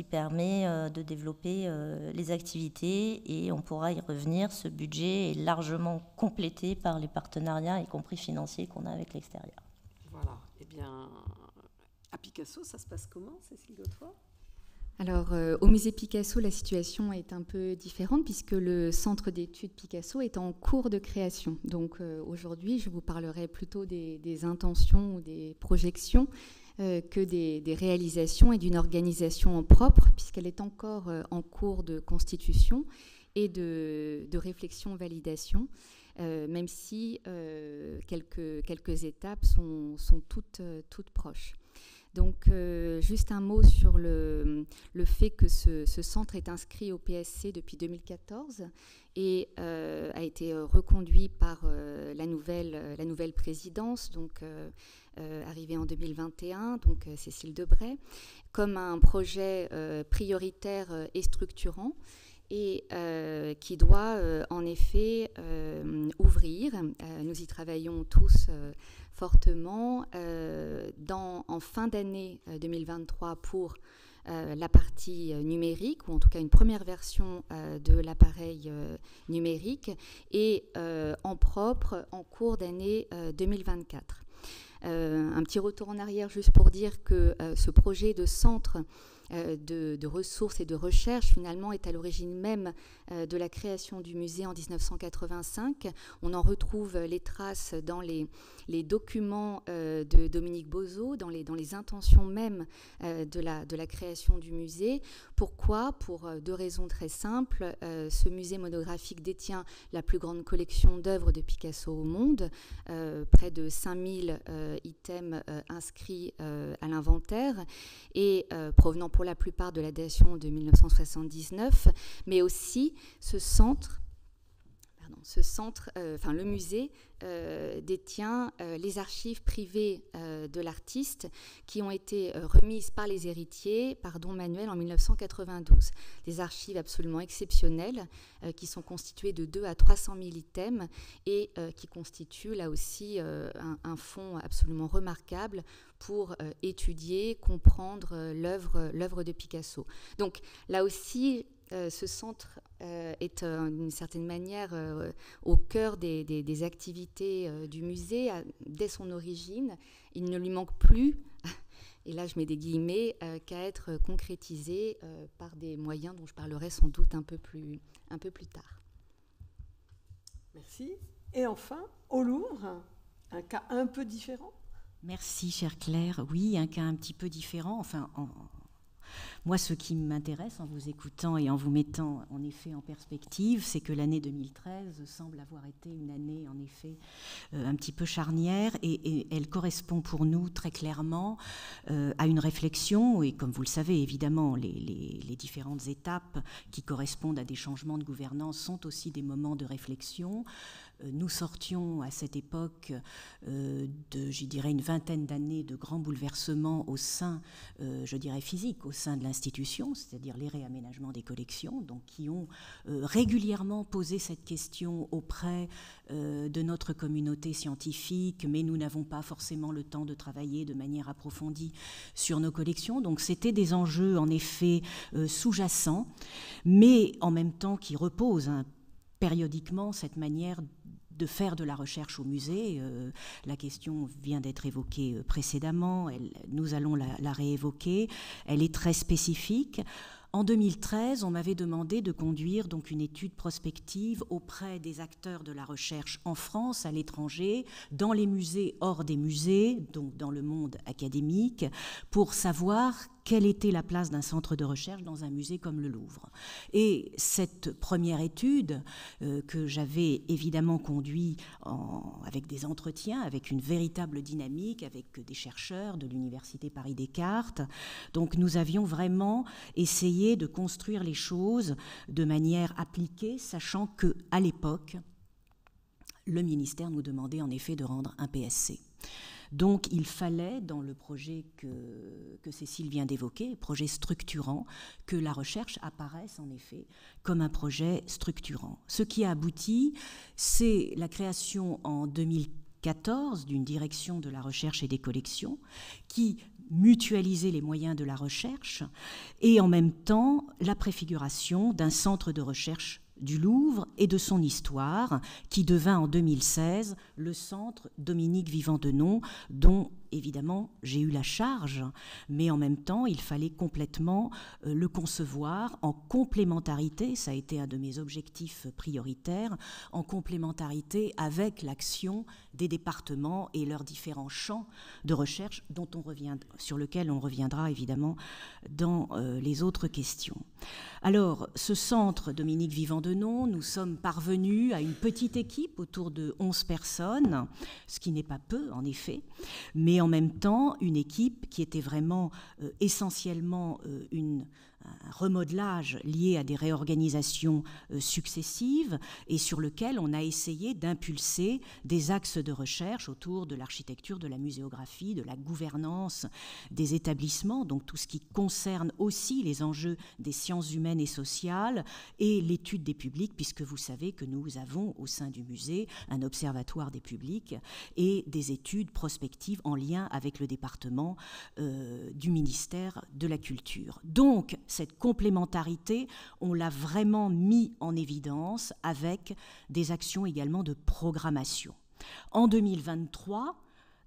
F: permet de développer les activités et on pourra y revenir. Ce budget est largement complété par les partenariats, y compris financiers, qu'on a avec l'extérieur.
E: Voilà. Eh bien, à Picasso, ça se passe comment, Cécile Godefroy ?
G: Alors, au musée Picasso, la situation est un peu différente puisque le centre d'études Picasso est en cours de création. Donc, aujourd'hui, je vous parlerai plutôt des intentions ou des projections que des réalisations et d'une organisation en propre, puisqu'elle est encore en cours de constitution et de réflexion-validation, même si quelques étapes sont toutes proches. Donc, juste un mot sur le fait que ce centre est inscrit au PSC depuis 2014 et a été reconduit par la nouvelle présidence, donc arrivée en 2021, donc Cécile Debray, comme un projet prioritaire et structurant, et qui doit en effet ouvrir. Nous y travaillons tous fortement en fin d'année 2023 pour la partie numérique, ou en tout cas une première version de l'appareil numérique, et en propre en cours d'année 2024. Un petit retour en arrière juste pour dire que ce projet de centre de ressources et de recherche, finalement, est à l'origine même de la création du musée en 1985. On en retrouve les traces dans les documents de Dominique Bozo, dans les intentions même de la création du musée. Pourquoi ? Pour deux raisons très simples. Ce musée monographique détient la plus grande collection d'œuvres de Picasso au monde, près de 5000 items inscrits à l'inventaire, et provenant pour la plupart de la datation de 1979, mais aussi le musée détient les archives privées de l'artiste qui ont été remises par les héritiers par don manuel en 1992. Des archives absolument exceptionnelles qui sont constituées de 200 à 300 000 items et qui constituent là aussi un fonds absolument remarquable pour étudier, comprendre l'œuvre de Picasso. Donc là aussi, ce centre est d'une certaine manière au cœur des activités du musée dès son origine. Il ne lui manque plus, et là je mets des guillemets, qu'à être concrétisé par des moyens dont je parlerai sans doute un peu plus tard.
E: Merci. Et enfin, au Louvre, un cas un peu différent.
H: Merci, chère Claire. Oui, un cas un petit peu différent. Enfin, moi, ce qui m'intéresse en vous écoutant et en vous mettant en effet en perspective, c'est que l'année 2013 semble avoir été une année en effet un petit peu charnière et elle correspond pour nous très clairement à une réflexion, et comme vous le savez évidemment, les différentes étapes qui correspondent à des changements de gouvernance sont aussi des moments de réflexion. Nous sortions à cette époque je dirais, une vingtaine d'années de grands bouleversements au sein, je dirais physique, au sein de l'institution, c'est-à-dire les réaménagements des collections, donc qui ont régulièrement posé cette question auprès de notre communauté scientifique, mais nous n'avons pas forcément le temps de travailler de manière approfondie sur nos collections. Donc c'était des enjeux en effet sous-jacents, mais en même temps qui reposent périodiquement cette manière de faire de la recherche au musée. La question vient d'être évoquée précédemment, nous allons la réévoquer. Elle est très spécifique. En 2013, on m'avait demandé de conduire donc une étude prospective auprès des acteurs de la recherche en France, à l'étranger, dans les musées, hors des musées, donc dans le monde académique, pour savoir quelle était la place d'un centre de recherche dans un musée comme le Louvre. Et cette première étude, que j'avais évidemment conduite avec des entretiens, avec une véritable dynamique, avec des chercheurs de l'Université Paris-Descartes, donc nous avions vraiment essayé de construire les choses de manière appliquée, sachant qu'à l'époque, le ministère nous demandait en effet de rendre un PSC. Donc il fallait, dans le projet que Cécile vient d'évoquer, projet structurant, que la recherche apparaisse en effet comme un projet structurant. Ce qui a abouti, c'est la création en 2014 d'une direction de la recherche et des collections qui mutualisait les moyens de la recherche et en même temps la préfiguration d'un centre de recherche du Louvre et de son histoire, qui devint en 2016 le centre Dominique Vivant-Denon, dont évidemment j'ai eu la charge, mais en même temps il fallait complètement le concevoir en complémentarité, ça a été un de mes objectifs prioritaires, en complémentarité avec l'action des départements et leurs différents champs de recherche sur lesquels on reviendra évidemment dans les autres questions. Alors, ce centre Dominique Vivant-Denon, nous sommes parvenus à une petite équipe autour de 11 personnes, ce qui n'est pas peu en effet, mais en même temps une équipe qui était vraiment essentiellement un remodelage lié à des réorganisations successives et sur lequel on a essayé d'impulser des axes de recherche autour de l'architecture, de la muséographie, de la gouvernance des établissements, donc tout ce qui concerne aussi les enjeux des sciences humaines et sociales et l'étude des publics, puisque vous savez que nous avons au sein du musée un observatoire des publics et des études prospectives en lien avec le département du ministère de la Culture. Donc, cette complémentarité, on l'a vraiment mis en évidence avec des actions également de programmation. En 2023,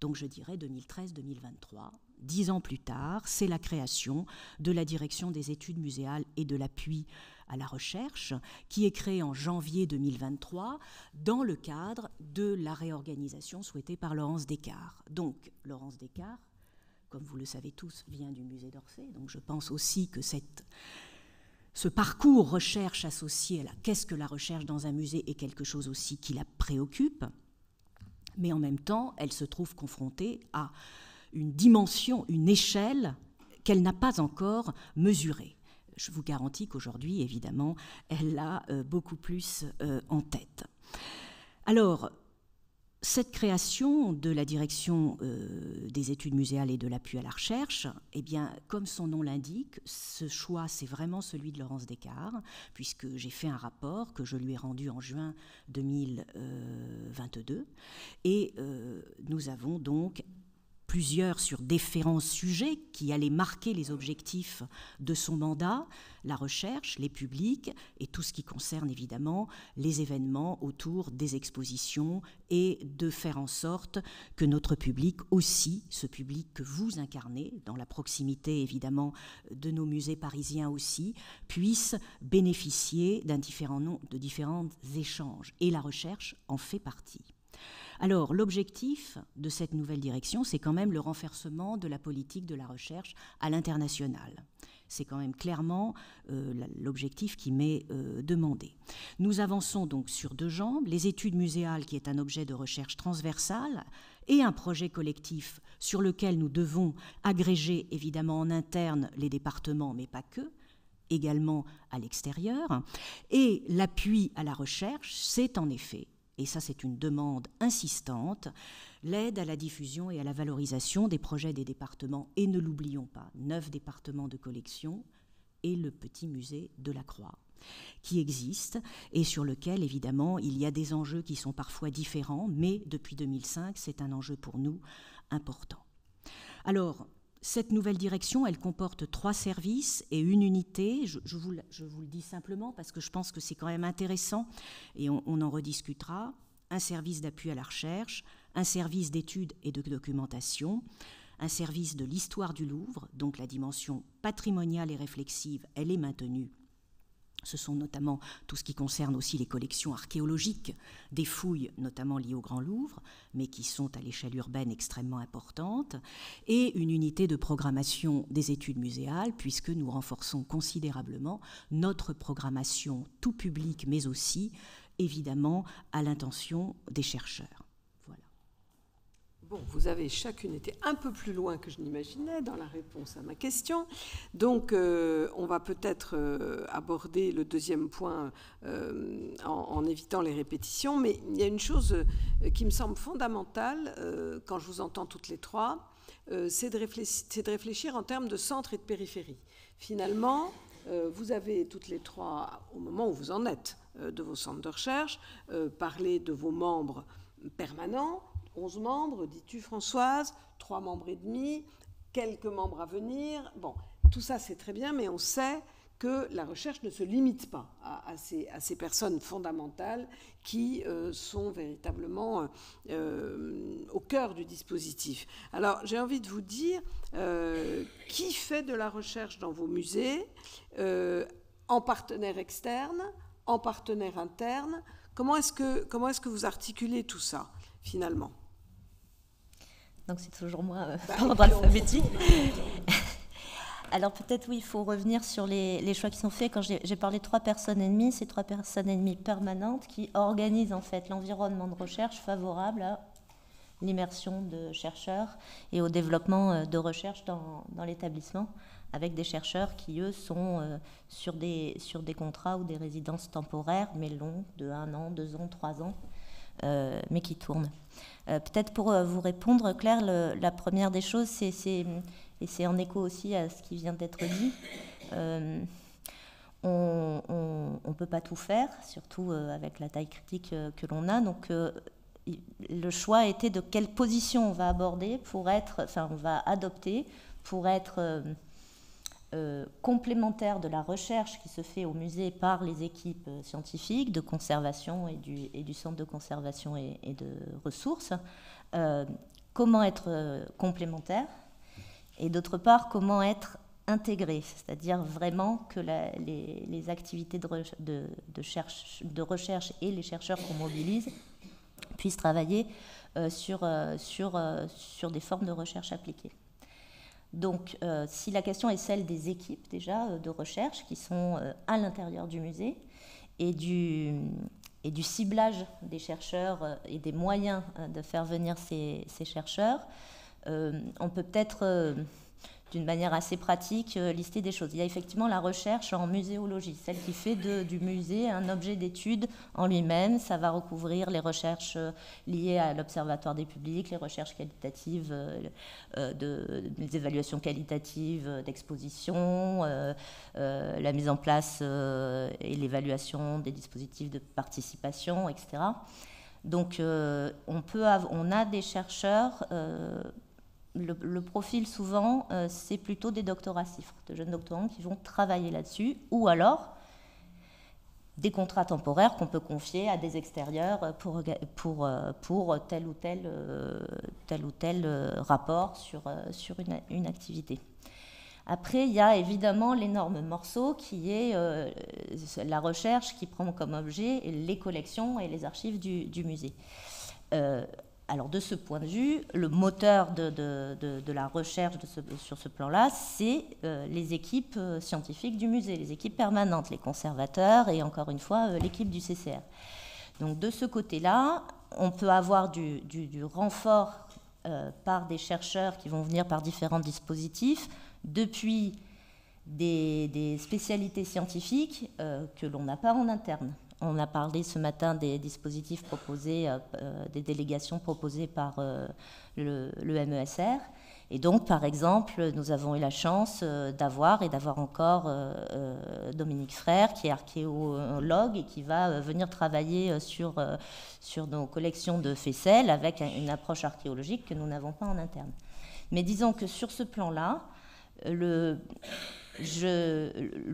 H: donc je dirais 2013-2023, 10 ans plus tard, c'est la création de la direction des études muséales et de l'appui à la recherche, qui est créée en janvier 2023 dans le cadre de la réorganisation souhaitée par Laurence Descartes. Donc, Laurence Descartes, comme vous le savez tous, vient du musée d'Orsay, donc je pense aussi que ce parcours recherche associé à qu'est-ce que la recherche dans un musée est quelque chose aussi qui la préoccupe, mais en même temps, elle se trouve confrontée à une dimension, une échelle qu'elle n'a pas encore mesurée. Je vous garantis qu'aujourd'hui, évidemment, elle l'a beaucoup plus en tête. Alors, cette création de la direction des études muséales et de l'appui à la recherche, eh bien, comme son nom l'indique, ce choix, c'est vraiment celui de Laurence Descartes, puisque j'ai fait un rapport que je lui ai rendu en juin 2022, et nous avons donc plusieurs sur différents sujets qui allaient marquer les objectifs de son mandat, la recherche, les publics et tout ce qui concerne évidemment les événements autour des expositions et de faire en sorte que notre public aussi, ce public que vous incarnez, dans la proximité évidemment de nos musées parisiens aussi, puisse bénéficier de différents échanges. Et la recherche en fait partie. Alors, l'objectif de cette nouvelle direction, c'est quand même le renforcement de la politique de la recherche à l'international. C'est quand même clairement l'objectif qui m'est demandé. Nous avançons donc sur deux jambes, les études muséales, qui est un objet de recherche transversale, et un projet collectif sur lequel nous devons agréger évidemment en interne les départements, mais pas que, également à l'extérieur. Et l'appui à la recherche, c'est en effet, et ça c'est une demande insistante, l'aide à la diffusion et à la valorisation des projets des départements, et ne l'oublions pas, 9 départements de collection et le petit musée de la Croix, qui existe et sur lequel évidemment il y a des enjeux qui sont parfois différents, mais depuis 2005 c'est un enjeu pour nous important. Alors, cette nouvelle direction, elle comporte 3 services et une unité. Je vous le dis simplement parce que je pense que c'est quand même intéressant et on en rediscutera. Un service d'appui à la recherche, un service d'études et de documentation, un service de l'histoire du Louvre, donc la dimension patrimoniale et réflexive, elle est maintenue. Ce sont notamment tout ce qui concerne aussi les collections archéologiques, des fouilles notamment liées au Grand Louvre, mais qui sont à l'échelle urbaine extrêmement importantes, et une unité de programmation des études muséales, puisque nous renforçons considérablement notre programmation tout public, mais aussi, évidemment, à l'intention des chercheurs. Voilà.
E: Bon, vous avez chacune été un peu plus loin que je n'imaginais dans la réponse à ma question. Donc, on va peut-être aborder le deuxième point en évitant les répétitions. Mais il y a une chose qui me semble fondamentale quand je vous entends toutes les trois, c'est de réfléchir en termes de centre et de périphérie. Finalement, vous avez toutes les trois, au moment où vous en êtes de vos centres de recherche, parlé de vos membres permanents. 11 membres, dis-tu Françoise, 3 membres et demi, quelques membres à venir. Bon, tout ça c'est très bien, mais on sait que la recherche ne se limite pas à ces personnes fondamentales qui sont véritablement au cœur du dispositif. Alors j'ai envie de vous dire, qui fait de la recherche dans vos musées, en partenaire externe, en partenaire interne? Comment est-ce que vous articulez tout ça, finalement?
F: Donc c'est toujours moi par ordre alphabétique. Alors peut-être oui, il faut revenir sur les choix qui sont faits. Quand j'ai parlé de 3 personnes et demie, c'est 3 personnes et demie permanentes qui organisent en fait l'environnement de recherche favorable à l'immersion de chercheurs et au développement de recherche dans l'établissement, avec des chercheurs qui, eux, sont sur des contrats ou des résidences temporaires, mais longs, de 1 an, 2 ans, 3 ans, mais qui tournent. Peut-être pour vous répondre, Claire, la première des choses, et c'est en écho aussi à ce qui vient d'être dit, on ne peut pas tout faire, surtout avec la taille critique que l'on a. Donc, le choix était de quelle position on va aborder on va adopter pour être complémentaire de la recherche qui se fait au musée par les équipes scientifiques de conservation et du centre de conservation et de ressources. Comment être complémentaire et d'autre part comment être intégré, c'est-à-dire vraiment que les activités de recherche et les chercheurs qu'on mobilise puissent travailler sur des formes de recherche appliquées. Donc, si la question est celle des équipes déjà de recherche qui sont à l'intérieur du musée et du ciblage des chercheurs et des moyens de faire venir ces chercheurs, on peut peut-être, d'une manière assez pratique, lister des choses. Il y a effectivement la recherche en muséologie, celle qui fait du musée un objet d'étude en lui-même. Ça va recouvrir les recherches liées à l'Observatoire des publics, les recherches qualitatives, les évaluations qualitatives d'exposition, la mise en place et l'évaluation des dispositifs de participation, etc. Donc, on a des chercheurs... Le profil, souvent, c'est plutôt des doctorats CIFRE, de jeunes doctorants qui vont travailler là-dessus, ou alors des contrats temporaires qu'on peut confier à des extérieurs pour tel ou tel rapport sur une activité. Après, il y a évidemment l'énorme morceau qui est la recherche qui prend comme objet les collections et les archives du musée. Alors, de ce point de vue, le moteur de la recherche sur ce plan-là, c'est les équipes scientifiques du musée, les équipes permanentes, les conservateurs et, encore une fois, l'équipe du CCR. Donc, de ce côté-là, on peut avoir du renfort par des chercheurs qui vont venir par différents dispositifs, depuis des spécialités scientifiques que l'on n'a pas en interne. On a parlé ce matin des dispositifs proposés, des délégations proposées par le MESR. Et donc, par exemple, nous avons eu la chance d'avoir encore Dominique Frère, qui est archéologue et qui va venir travailler sur nos collections de faisselles avec une approche archéologique que nous n'avons pas en interne. Mais disons que sur ce plan-là, le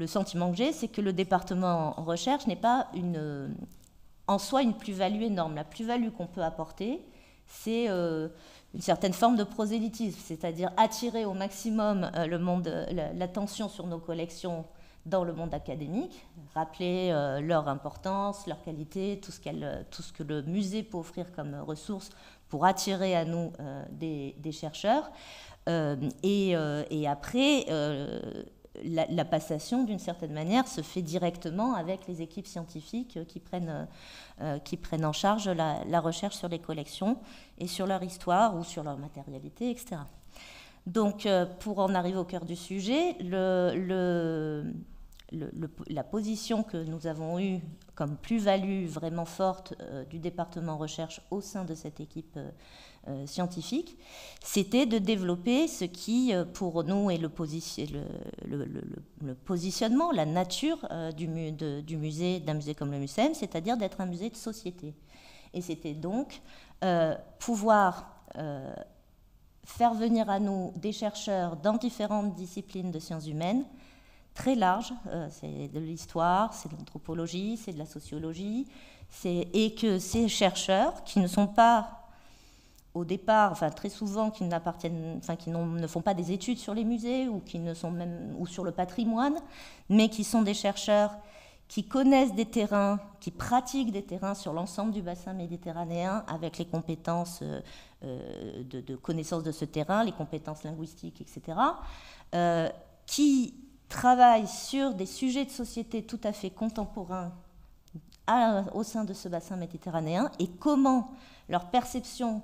F: sentiment que j'ai, c'est que le département en recherche n'est pas en soi une plus-value énorme. La plus-value qu'on peut apporter, c'est une certaine forme de prosélytisme, c'est-à-dire attirer au maximum l'attention sur nos collections dans le monde académique, rappeler leur importance, leur qualité, tout ce que le musée peut offrir comme ressources pour attirer à nous des chercheurs. Et après, la passation, d'une certaine manière, se fait directement avec les équipes scientifiques qui prennent en charge la recherche sur les collections et sur leur histoire ou sur leur matérialité, etc. Donc, pour en arriver au cœur du sujet, la position que nous avons eue comme plus-value vraiment forte du département recherche au sein de cette équipe scientifique, c'était de développer ce qui, pour nous, est le positionnement, la nature d'un musée comme le MUCEM, c'est-à-dire d'être un musée de société. Et c'était donc pouvoir faire venir à nous des chercheurs dans différentes disciplines de sciences humaines, très larges, c'est de l'histoire, c'est de l'anthropologie, c'est de la sociologie, et que ces chercheurs, qui ne sont pas au départ, enfin très souvent, qui ne font pas des études sur les musées ou sur le patrimoine, mais qui sont des chercheurs qui connaissent des terrains, qui pratiquent des terrains sur l'ensemble du bassin méditerranéen avec les compétences de connaissance de ce terrain, les compétences linguistiques, etc., qui travaillent sur des sujets de société tout à fait contemporains au sein de ce bassin méditerranéen, et comment leur perception,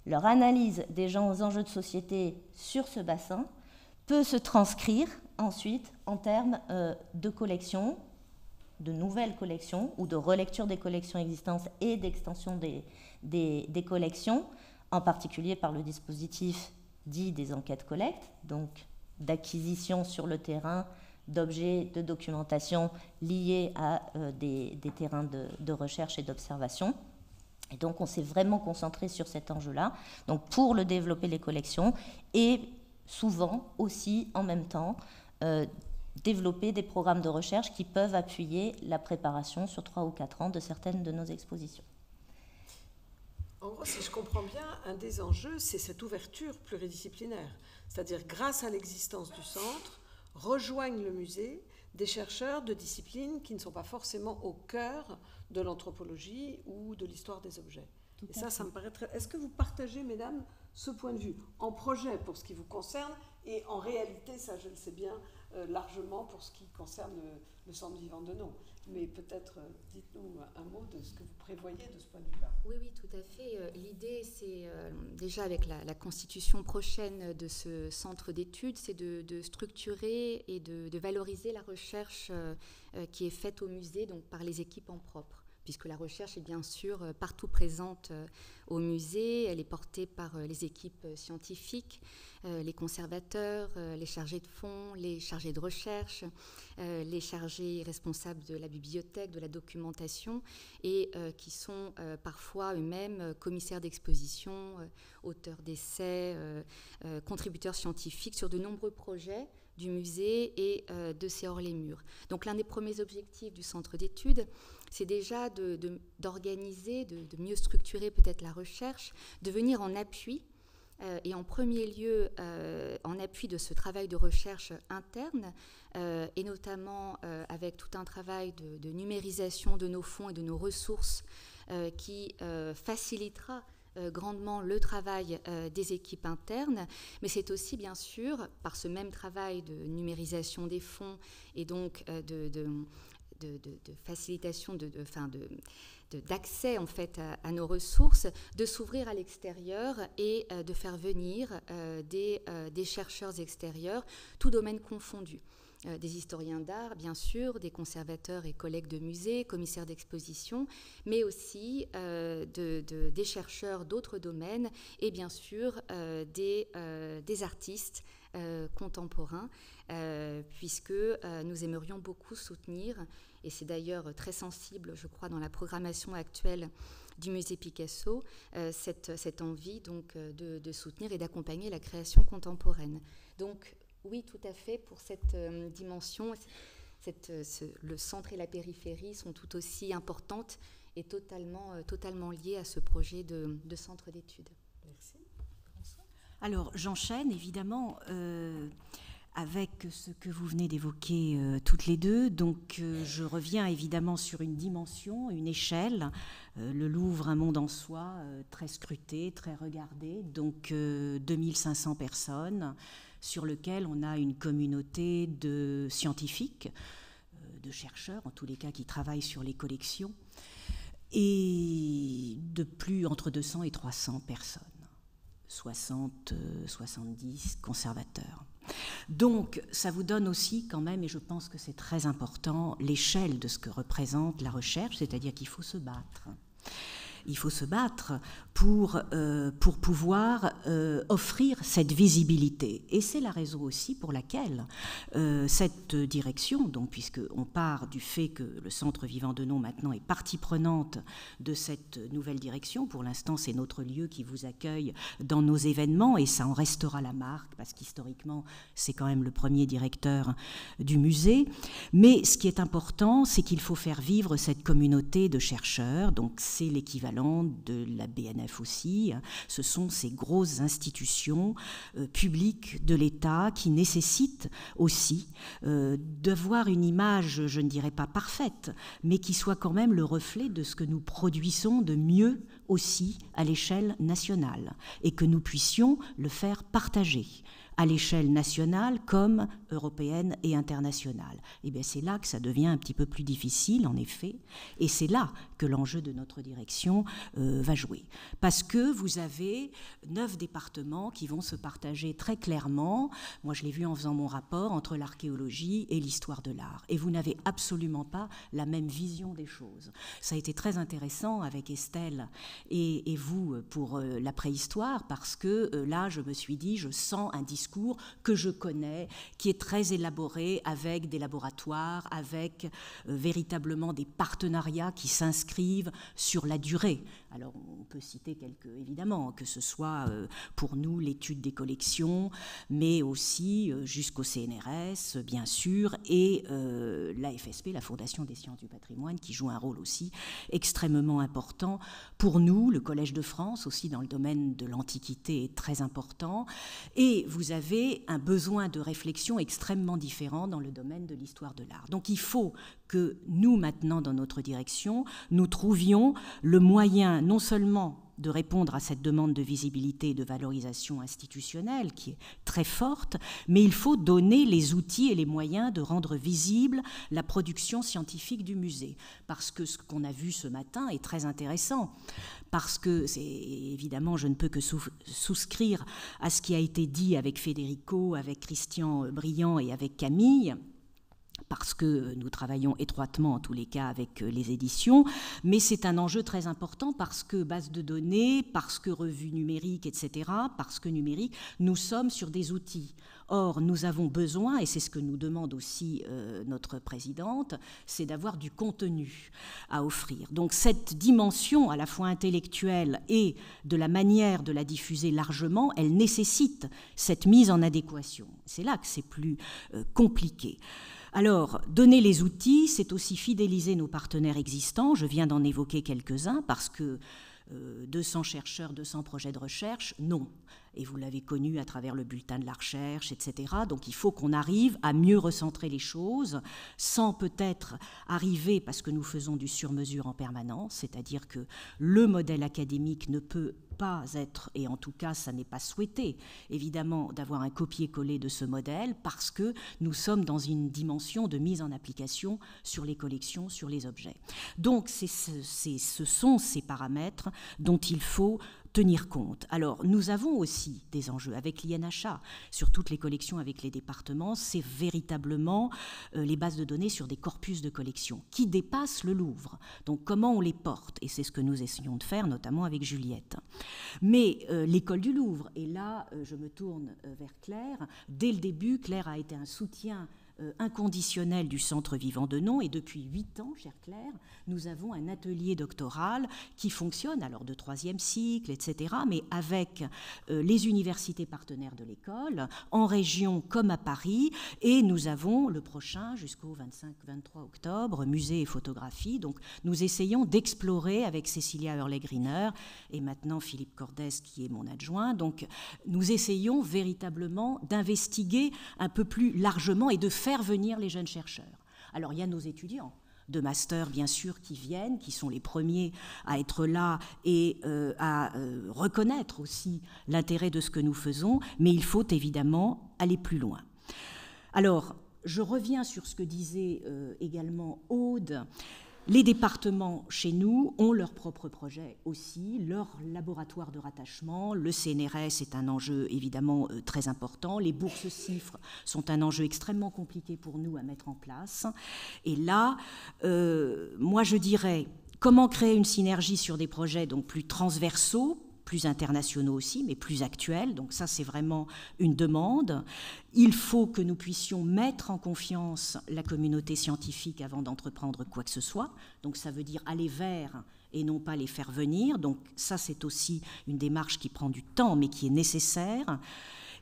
F: leur analyse des gens aux enjeux de société sur ce bassin peut se transcrire ensuite en termes de collections, de nouvelles collections ou de relecture des collections existantes et d'extension des collections, en particulier par le dispositif dit des enquêtes collectes, donc d'acquisition sur le terrain d'objets de documentation liés à des terrains de recherche et d'observation. Et donc on s'est vraiment concentré sur cet enjeu-là, donc pour le développer les collections, et souvent aussi en même temps développer des programmes de recherche qui peuvent appuyer la préparation sur 3 ou 4 ans de certaines de nos expositions.
E: En gros, si je comprends bien, un des enjeux, c'est cette ouverture pluridisciplinaire. C'est-à-dire, grâce à l'existence du centre, rejoignent le musée des chercheurs de disciplines qui ne sont pas forcément au cœur de l'anthropologie ou de l'histoire des objets. Et ça me paraît très... Est-ce que vous partagez, mesdames, ce point de vue en projet pour ce qui vous concerne et en réalité, ça je le sais bien, largement pour ce qui concerne le centre vivant de Nau. Mais peut-être dites-nous un mot de ce que vous prévoyez de ce point de vue-là.
G: Oui, tout à fait. L'idée, c'est déjà avec la constitution prochaine de ce centre d'études, c'est de structurer et de valoriser la recherche qui est faite au musée, donc par les équipes en propre, puisque la recherche est bien sûr partout présente au musée. Elle est portée par les équipes scientifiques, les conservateurs, les chargés de fonds, les chargés de recherche, les chargés responsables de la bibliothèque, de la documentation, et qui sont parfois eux-mêmes commissaires d'exposition, auteurs d'essais, contributeurs scientifiques sur de nombreux projets du musée et de ses hors-les-murs. Donc l'un des premiers objectifs du centre d'études, c'est déjà d'organiser, de mieux structurer peut-être la recherche, de venir en appui, et en premier lieu en appui de ce travail de recherche interne, et notamment avec tout un travail de numérisation de nos fonds et de nos ressources qui facilitera grandement le travail des équipes internes, mais c'est aussi bien sûr par ce même travail de numérisation des fonds et donc de facilitation d'accès en fait à nos ressources, de s'ouvrir à l'extérieur et de faire venir des chercheurs extérieurs, tous domaines confondus. Des historiens d'art, bien sûr, des conservateurs et collègues de musées, commissaires d'exposition, mais aussi des chercheurs d'autres domaines et bien sûr des artistes contemporains, puisque nous aimerions beaucoup soutenir, et c'est d'ailleurs très sensible, je crois, dans la programmation actuelle du musée Picasso, cette envie donc, de soutenir et d'accompagner la création contemporaine. Donc, oui, tout à fait, pour cette dimension, le centre et la périphérie sont tout aussi importantes et totalement liées à ce projet de centre d'études.
E: Merci.
H: Alors, j'enchaîne, évidemment. avec ce que vous venez d'évoquer toutes les deux. Donc je reviens évidemment sur une dimension, une échelle. Le Louvre, un monde en soi, très scruté, très regardé. Donc 2500 personnes sur lequel on a une communauté de scientifiques, de chercheurs, en tous les cas qui travaillent sur les collections, et de plus entre 200 et 300 personnes, 60, 70 conservateurs. Donc, ça vous donne aussi quand même, et je pense que c'est très important, l'échelle de ce que représente la recherche, c'est-à-dire qu'il faut se battre. Il faut se battre pour pouvoir offrir cette visibilité. Et c'est la raison aussi pour laquelle cette direction, donc puisqu'on part du fait que le Centre Vivant Denon maintenant est partie prenante de cette nouvelle direction, pour l'instant c'est notre lieu qui vous accueille dans nos événements et ça en restera la marque parce qu'historiquement c'est quand même le premier directeur du musée. Mais ce qui est important, c'est qu'il faut faire vivre cette communauté de chercheurs, donc c'est l'équivalent de la BNF aussi. Ce sont ces grosses institutions publiques de l'État qui nécessitent aussi d'avoir une image, je ne dirais pas parfaite, mais qui soit quand même le reflet de ce que nous produisons de mieux aussi à l'échelle nationale et que nous puissions le faire partager à l'échelle nationale comme européenne et internationale. Et bien c'est là que ça devient un petit peu plus difficile, en effet, et c'est là que l'enjeu de notre direction va jouer. Parce que vous avez 9 départements qui vont se partager très clairement, moi je l'ai vu en faisant mon rapport, entre l'archéologie et l'histoire de l'art. Et vous n'avez absolument pas la même vision des choses. Ça a été très intéressant avec Estelle et vous pour la préhistoire, parce que là je me suis dit, je sens un discours que je connais, qui est très élaboré avec des laboratoires, avec véritablement des partenariats qui s'inscrivent sur la durée. Alors on peut citer quelques, évidemment, que ce soit pour nous l'étude des collections, mais aussi jusqu'au CNRS, bien sûr, et la FSP, la Fondation des sciences du patrimoine, qui joue un rôle aussi extrêmement important. Pour nous, le Collège de France, aussi dans le domaine de l'Antiquité, est très important. Et vous avez un besoin de réflexion extrêmement différent dans le domaine de l'histoire de l'art. Donc il faut que nous, maintenant, dans notre direction, nous trouvions le moyen non seulement de répondre à cette demande de visibilité et de valorisation institutionnelle qui est très forte, mais il faut donner les outils et les moyens de rendre visible la production scientifique du musée. Parce que ce qu'on a vu ce matin est très intéressant, parce que, évidemment, je ne peux que souscrire à ce qui a été dit avec Federico, avec Christian Briand et avec Camille, parce que nous travaillons étroitement en tous les cas avec les éditions, mais c'est un enjeu très important parce que base de données, parce que revue numérique, etc., parce que numérique, nous sommes sur des outils. Or, nous avons besoin, et c'est ce que nous demande aussi notre présidente, c'est d'avoir du contenu à offrir. Donc cette dimension à la fois intellectuelle et de la manière de la diffuser largement, elle nécessite cette mise en adéquation. C'est là que c'est plus compliqué. Alors, donner les outils, c'est aussi fidéliser nos partenaires existants. Je viens d'en évoquer quelques-uns parce que 200 chercheurs, 200 projets de recherche, non. Et vous l'avez connu à travers le bulletin de la recherche, etc. Donc il faut qu'on arrive à mieux recentrer les choses sans peut-être arriver, parce que nous faisons du sur-mesure en permanence, c'est-à-dire que le modèle académique ne peut pas être, et en tout cas ça n'est pas souhaité, évidemment, d'avoir un copier-coller de ce modèle, parce que nous sommes dans une dimension de mise en application sur les collections, sur les objets. Donc ce sont ces paramètres dont il faut tenir compte. Alors, nous avons aussi des enjeux avec l'INHA sur toutes les collections avec les départements. C'est véritablement les bases de données sur des corpus de collections qui dépassent le Louvre. Donc, comment on les porte? Et c'est ce que nous essayons de faire, notamment avec Juliette. Mais l'école du Louvre, et là, je me tourne vers Claire. Dès le début, Claire a été un soutien inconditionnel du Centre Vivant Denon. Et depuis 8 ans, chère Claire, nous avons un atelier doctoral qui fonctionne, alors de 3e cycle, etc., mais avec les universités partenaires de l'école, en région comme à Paris. Et nous avons le prochain, jusqu'au 25-23 octobre, musée et photographie. Donc nous essayons d'explorer avec Cécilia Hurley-Griner et maintenant Philippe Cordès, qui est mon adjoint. Donc nous essayons véritablement d'investiguer un peu plus largement et de faire venir les jeunes chercheurs. Alors il y a nos étudiants de master, bien sûr, qui viennent, qui sont les premiers à être là et à reconnaître aussi l'intérêt de ce que nous faisons, mais il faut évidemment aller plus loin. Alors, je reviens sur ce que disait également Aude. Les départements chez nous ont leurs propres projets aussi, leur laboratoire de rattachement. Le CNRS est un enjeu évidemment très important. Les bourses CIFRE sont un enjeu extrêmement compliqué pour nous à mettre en place. Et là, moi je dirais, comment créer une synergie sur des projets donc plus transversaux, plus internationaux aussi, mais plus actuels. Donc ça, c'est vraiment une demande. Il faut que nous puissions mettre en confiance la communauté scientifique avant d'entreprendre quoi que ce soit. Donc ça veut dire aller vers et non pas les faire venir. Donc ça, c'est aussi une démarche qui prend du temps, mais qui est nécessaire.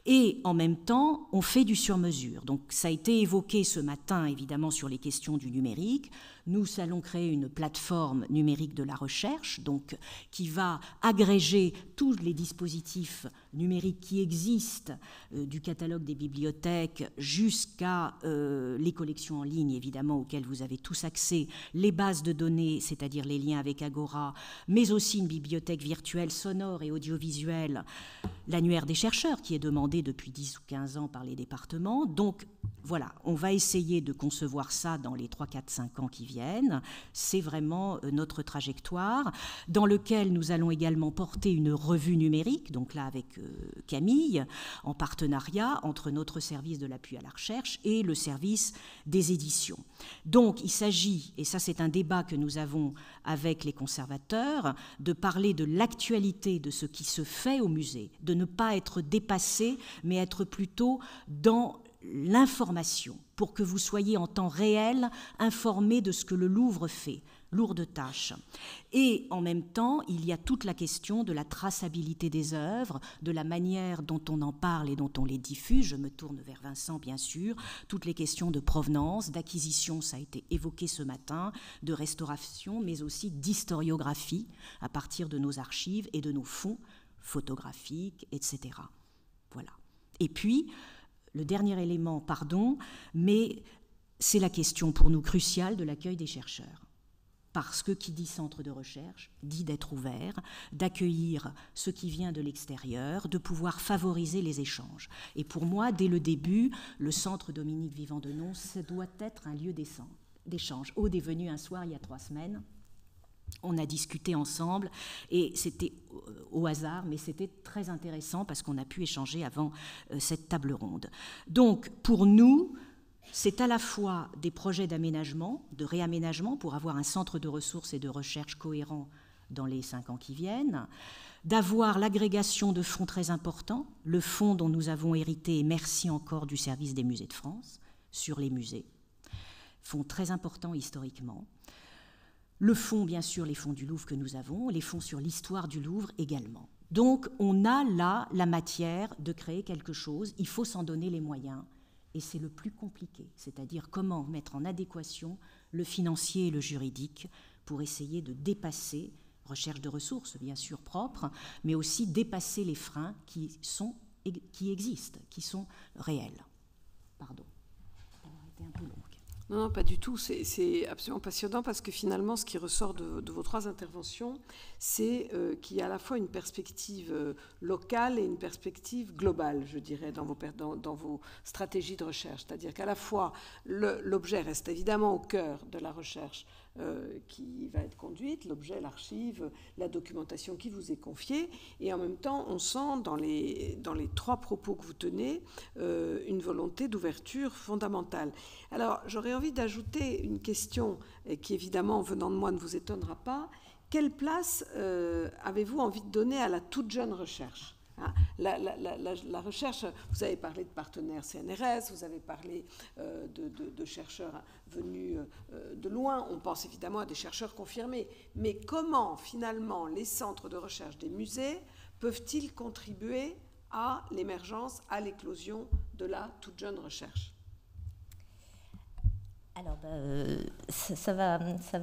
H: Et en même temps, on fait du sur-mesure. Donc ça a été évoqué ce matin, évidemment, sur les questions du numérique. Nous allons créer une plateforme numérique de la recherche, donc, qui va agréger tous les dispositifs numériques qui existent, du catalogue des bibliothèques jusqu'à les collections en ligne, évidemment, auxquelles vous avez tous accès, les bases de données, c'est-à-dire les liens avec Agora, mais aussi une bibliothèque virtuelle sonore et audiovisuelle, l'annuaire des chercheurs, qui est demandé depuis 10 ou 15 ans par les départements. Donc, voilà, on va essayer de concevoir ça dans les 3, 4, 5 ans qui viennent. C'est vraiment notre trajectoire, dans lequel nous allons également porter une revue numérique, donc là avec Camille, en partenariat entre notre service de l'appui à la recherche et le service des éditions. Donc il s'agit, et ça c'est un débat que nous avons avec les conservateurs, de parler de l'actualité de ce qui se fait au musée, de ne pas être dépassé, mais être plutôt dans l'information, pour que vous soyez en temps réel informés de ce que le Louvre fait. Lourde tâche. Et en même temps, il y a toute la question de la traçabilité des œuvres, de la manière dont on en parle et dont on les diffuse. Je me tourne vers Vincent, bien sûr. Toutes les questions de provenance, d'acquisition, ça a été évoqué ce matin, de restauration, mais aussi d'historiographie à partir de nos archives et de nos fonds photographiques, etc. Voilà. Et puis, le dernier élément, pardon, mais c'est la question pour nous cruciale de l'accueil des chercheurs. Parce que qui dit centre de recherche dit d'être ouvert, d'accueillir ce qui vient de l'extérieur, de pouvoir favoriser les échanges. Et pour moi, dès le début, le centre Dominique Vivant Denon, ça doit être un lieu d'échange. Aude est venue un soir il y a 3 semaines. On a discuté ensemble et c'était au hasard, mais c'était très intéressant parce qu'on a pu échanger avant cette table ronde. Donc, pour nous, c'est à la fois des projets d'aménagement, de réaménagement pour avoir un centre de ressources et de recherche cohérent dans les 5 ans qui viennent, d'avoir l'agrégation de fonds très importants, le fonds dont nous avons hérité, et merci encore du service des musées de France, sur les musées, fonds très importants historiquement. Le fonds, bien sûr, les fonds du Louvre que nous avons, les fonds sur l'histoire du Louvre également. Donc, on a là la matière de créer quelque chose, il faut s'en donner les moyens, et c'est le plus compliqué, c'est-à-dire comment mettre en adéquation le financier et le juridique pour essayer de dépasser, recherche de ressources bien sûr propres, mais aussi dépasser les freins qui existent, qui sont réels. Pardon, ça a été un peu long.
E: Non, pas du tout. C'est absolument passionnant parce que finalement, ce qui ressort de vos 3 interventions, c'est qu'il y a à la fois une perspective locale et une perspective globale, je dirais, dans vos stratégies de recherche. C'est-à-dire qu'à la fois, l'objet reste évidemment au cœur de la recherche qui va être conduite, l'objet, l'archive, la documentation qui vous est confiée, et en même temps, on sent dans les 3 propos que vous tenez une volonté d'ouverture fondamentale. Alors, j'aurais envie d'ajouter une question qui, évidemment, venant de moi, ne vous étonnera pas. Quelle place avez-vous envie de donner à la toute jeune recherche ? Hein. La recherche, vous avez parlé de partenaires CNRS, vous avez parlé de chercheurs venus de loin, on pense évidemment à des chercheurs confirmés, mais comment finalement les centres de recherche des musées peuvent-ils contribuer à l'émergence, à l'éclosion de la toute jeune recherche?
F: Alors, ça va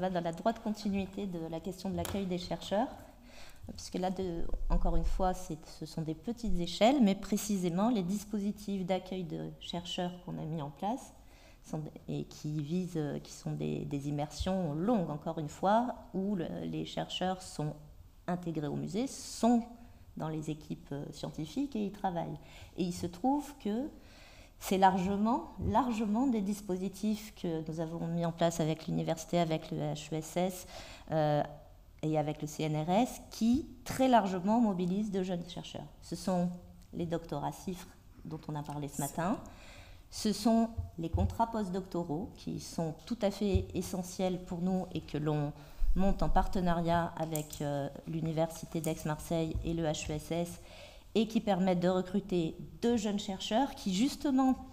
F: dans la droite continuité de la question de l'accueil des chercheurs, puisque là, encore une fois, ce sont des petites échelles, mais précisément les dispositifs d'accueil de chercheurs qu'on a mis en place et qui sont des immersions longues, encore une fois, où les chercheurs sont intégrés au musée, sont dans les équipes scientifiques et y travaillent. Et il se trouve que c'est largement des dispositifs que nous avons mis en place avec l'université, avec le HESS et avec le CNRS qui très largement mobilisent de jeunes chercheurs. Ce sont les doctorats CIFRE dont on a parlé ce matin, ce sont les contrats postdoctoraux qui sont tout à fait essentiels pour nous et que l'on monte en partenariat avec l'université d'Aix-Marseille et le HESS et qui permettent de recruter de jeunes chercheurs qui, justement,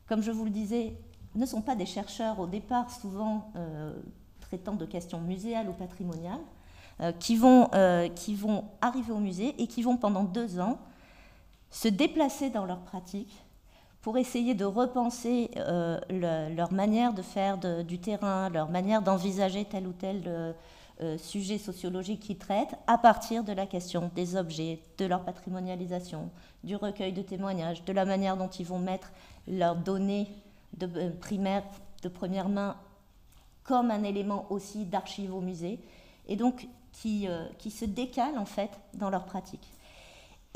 F: comme je vous le disais, ne sont pas des chercheurs au départ, souvent traitant de questions muséales ou patrimoniales, qui vont arriver au musée et qui vont, pendant 2 ans, se déplacer dans leur pratique pour essayer de repenser leur manière de faire du terrain, leur manière d'envisager tel ou tel sujet sociologique qu'ils traitent à partir de la question des objets, de leur patrimonialisation, du recueil de témoignages, de la manière dont ils vont mettre leurs données primaires de première main comme un élément aussi d'archive au musée, et donc qui se décalent en fait dans leur pratique.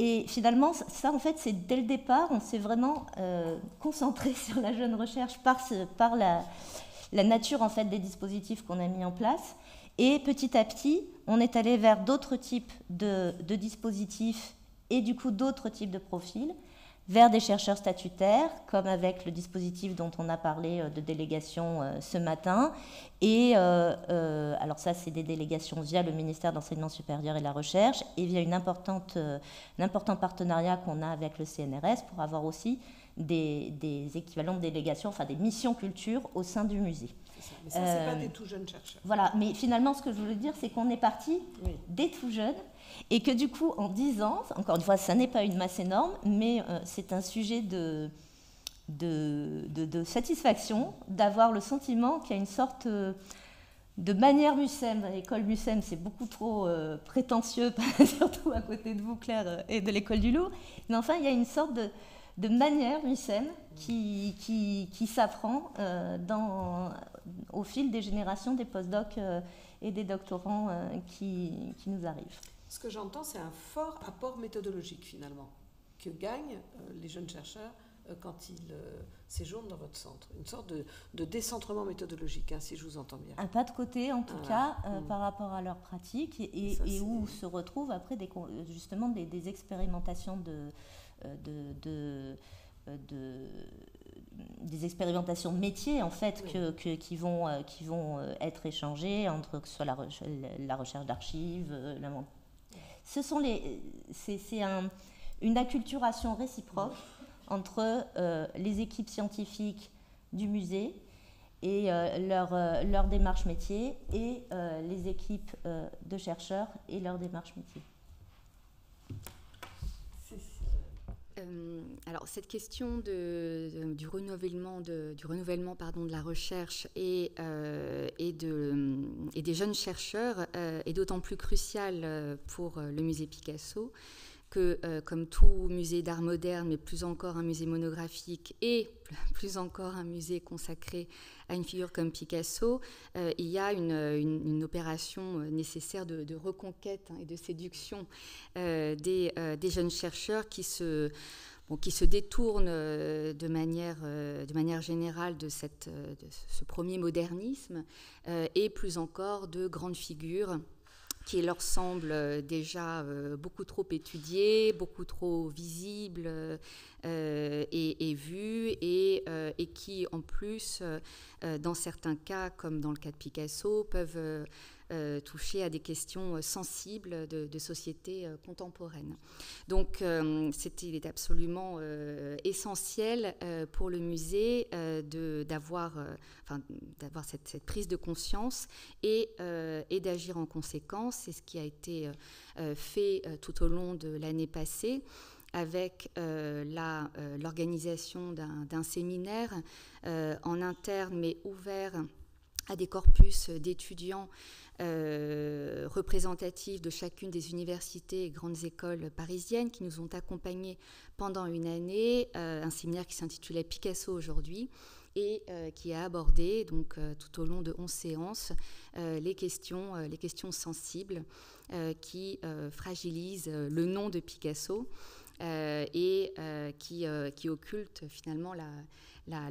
F: Et finalement, ça en fait, c'est dès le départ, on s'est vraiment concentré sur la jeune recherche par la nature en fait des dispositifs qu'on a mis en place. Et petit à petit, on est allé vers d'autres types de dispositifs et du coup d'autres types de profils, vers des chercheurs statutaires, comme avec le dispositif dont on a parlé de délégation ce matin. Et alors ça, c'est des délégations via le ministère de l'Enseignement supérieur et de la Recherche et via un important partenariat qu'on a avec le CNRS pour avoir aussi des équivalents de délégations, enfin des missions culture au sein du musée.
E: Mais ça, c'est pas des tout jeunes chercheurs.
F: Voilà, mais finalement, ce que je voulais dire, c'est qu'on est parti des tout jeunes et que du coup, en 10 ans, encore une fois, ça n'est pas une masse énorme, mais c'est un sujet de satisfaction d'avoir le sentiment qu'il y a une sorte de manière Mucem. L'école Mucem, c'est beaucoup trop prétentieux, surtout à côté de vous, Claire, et de l'école du Louvre, mais enfin, il y a une sorte de manière Mucem qui s'apprend au fil des générations des postdocs et des doctorants qui nous arrivent.
E: Ce que j'entends, c'est un fort apport méthodologique, finalement, que gagnent les jeunes chercheurs quand ils séjournent dans votre centre. Une sorte de décentrement méthodologique, hein, si je vous entends bien.
F: Un pas de côté, en tout cas, par rapport à leur pratique, et où se retrouvent après justement des expérimentations des expérimentations métiers en fait qui vont être échangées entre que ce soit la recherche d'archives, c'est une acculturation réciproque entre les équipes scientifiques du musée et leur démarche métier et les équipes de chercheurs et leur démarche métier.
G: Alors cette question du renouvellement de la recherche et des jeunes chercheurs est d'autant plus cruciale pour le musée Picasso que, comme tout musée d'art moderne, mais plus encore un musée monographique et plus encore un musée consacré à une figure comme Picasso, il y a une opération nécessaire de reconquête et de séduction des jeunes chercheurs qui se détournent de manière générale de ce premier modernisme et plus encore de grandes figures qui leur semblent déjà beaucoup trop étudiées, beaucoup trop visibles et vues, et qui, en plus, dans certains cas, comme dans le cas de Picasso, peuvent toucher à des questions sensibles de société contemporaine. Donc, il est absolument essentiel pour le musée d'avoir cette prise de conscience et d'agir en conséquence. C'est ce qui a été fait tout au long de l'année passée, avec l'organisation d'un séminaire en interne, mais ouvert à des corpus d'étudiants représentatifs de chacune des universités et grandes écoles parisiennes qui nous ont accompagnés pendant une année, un séminaire qui s'intitulait Picasso aujourd'hui, et qui a abordé donc, tout au long de 11 séances les questions sensibles qui fragilisent le nom de Picasso et qui occultent finalement la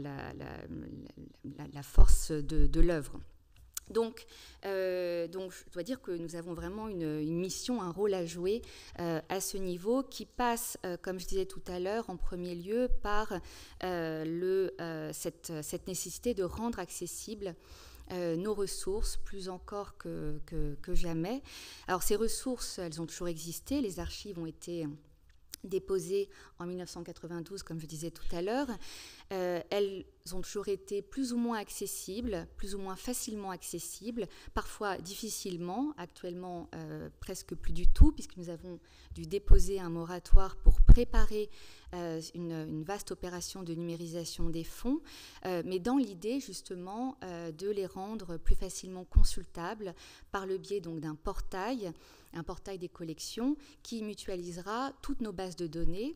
G: force de l'œuvre. Donc, je dois dire que nous avons vraiment une mission, un rôle à jouer à ce niveau qui passe, comme je disais tout à l'heure, en premier lieu par cette nécessité de rendre accessibles nos ressources, plus encore que jamais. Alors ces ressources, elles ont toujours existé, les archives ont été déposées en 1992, comme je disais tout à l'heure. Elles ont toujours été plus ou moins accessibles, plus ou moins facilement accessibles, parfois difficilement, actuellement presque plus du tout, puisque nous avons dû déposer un moratoire pour préparer une vaste opération de numérisation des fonds, mais dans l'idée justement de les rendre plus facilement consultables par le biais donc d'un portail, un portail des collections qui mutualisera toutes nos bases de données,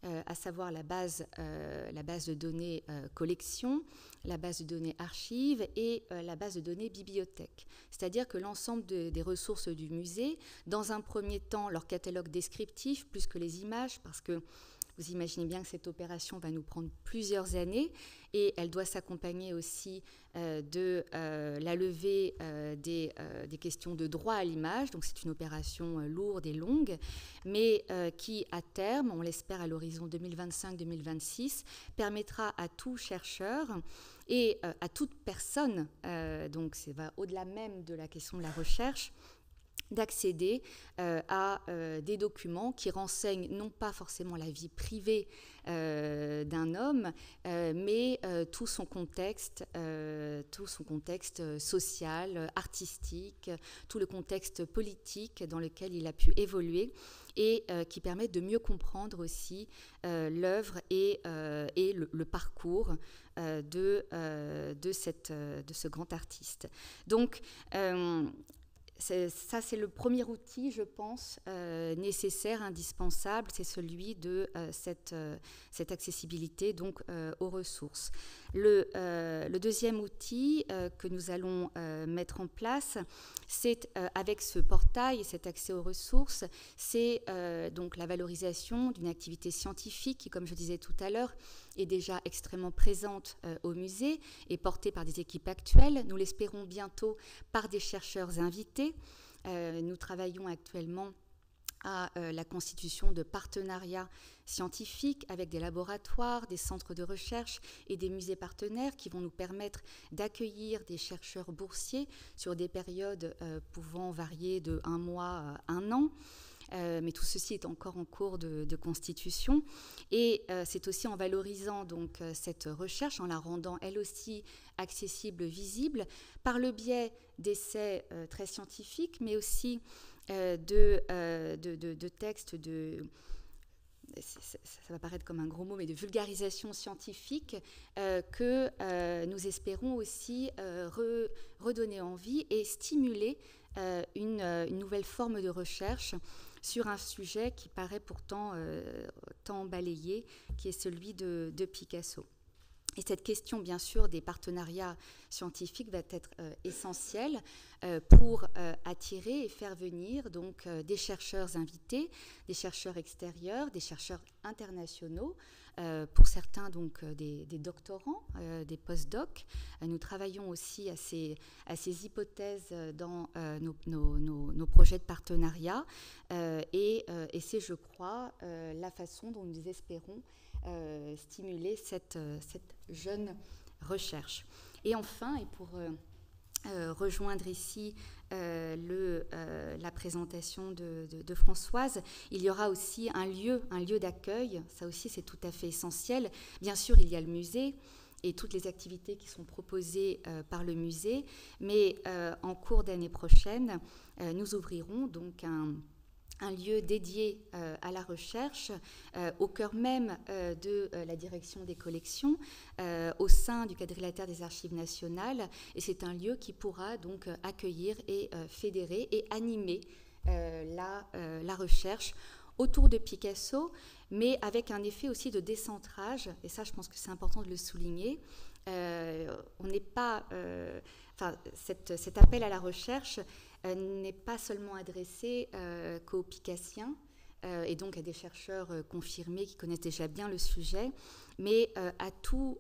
G: à savoir la base de données collection, la base de données archives et la base de données bibliothèque. C'est-à-dire que l'ensemble des ressources du musée, dans un premier temps, leur catalogue descriptif, plus que les images, parce que vous imaginez bien que cette opération va nous prendre plusieurs années et elle doit s'accompagner aussi de la levée des questions de droit à l'image. Donc c'est une opération lourde et longue, mais qui à terme, on l'espère à l'horizon 2025-2026, permettra à tout chercheur et à toute personne, donc ça va au-delà même de la question de la recherche, d'accéder à des documents qui renseignent non pas forcément la vie privée d'un homme, mais tout son contexte social, artistique, tout le contexte politique dans lequel il a pu évoluer et qui permettent de mieux comprendre aussi l'œuvre et le parcours de ce grand artiste. Donc, ça, c'est le premier outil, je pense, nécessaire, indispensable, c'est celui de cette accessibilité donc, aux ressources. Le deuxième outil que nous allons mettre en place, c'est avec ce portail et cet accès aux ressources, c'est donc la valorisation d'une activité scientifique qui, comme je disais tout à l'heure, est déjà extrêmement présente au musée et portée par des équipes actuelles. Nous l'espérons bientôt par des chercheurs invités. Nous travaillons actuellement à la constitution de partenariats scientifiques avec des laboratoires, des centres de recherche et des musées partenaires qui vont nous permettre d'accueillir des chercheurs boursiers sur des périodes pouvant varier de 1 mois à 1 an. Mais tout ceci est encore en cours de constitution. Et c'est aussi en valorisant donc, cette recherche, en la rendant elle aussi accessible, visible, par le biais d'essais très scientifiques, mais aussi de textes ça va paraître comme un gros mot, mais de vulgarisation scientifique que nous espérons aussi redonner envie et stimuler une nouvelle forme de recherche sur un sujet qui paraît pourtant tant balayé, qui est celui de Picasso. Et cette question, bien sûr, des partenariats scientifiques va être essentielle pour attirer et faire venir donc, des chercheurs invités, des chercheurs extérieurs, des chercheurs internationaux, pour certains donc, des doctorants, des post-docs. Nous travaillons aussi à ces hypothèses dans nos projets de partenariat et c'est, je crois, la façon dont nous espérons stimuler cette jeune recherche. Et enfin, et pour rejoindre ici la présentation de Françoise. Il y aura aussi un lieu d'accueil, ça aussi c'est tout à fait essentiel. Bien sûr, il y a le musée et toutes les activités qui sont proposées par le musée, mais en cours d'année prochaine, nous ouvrirons donc un lieu dédié à la recherche au cœur même de la direction des collections au sein du quadrilatère des archives nationales, et c'est un lieu qui pourra donc accueillir et fédérer et animer la recherche autour de Picasso, mais avec un effet aussi de décentrage, et ça je pense que c'est important de le souligner. On n'est pas, cet appel à la recherche n'est pas seulement adressé qu'aux Picassiens et donc à des chercheurs confirmés qui connaissent déjà bien le sujet, mais à tout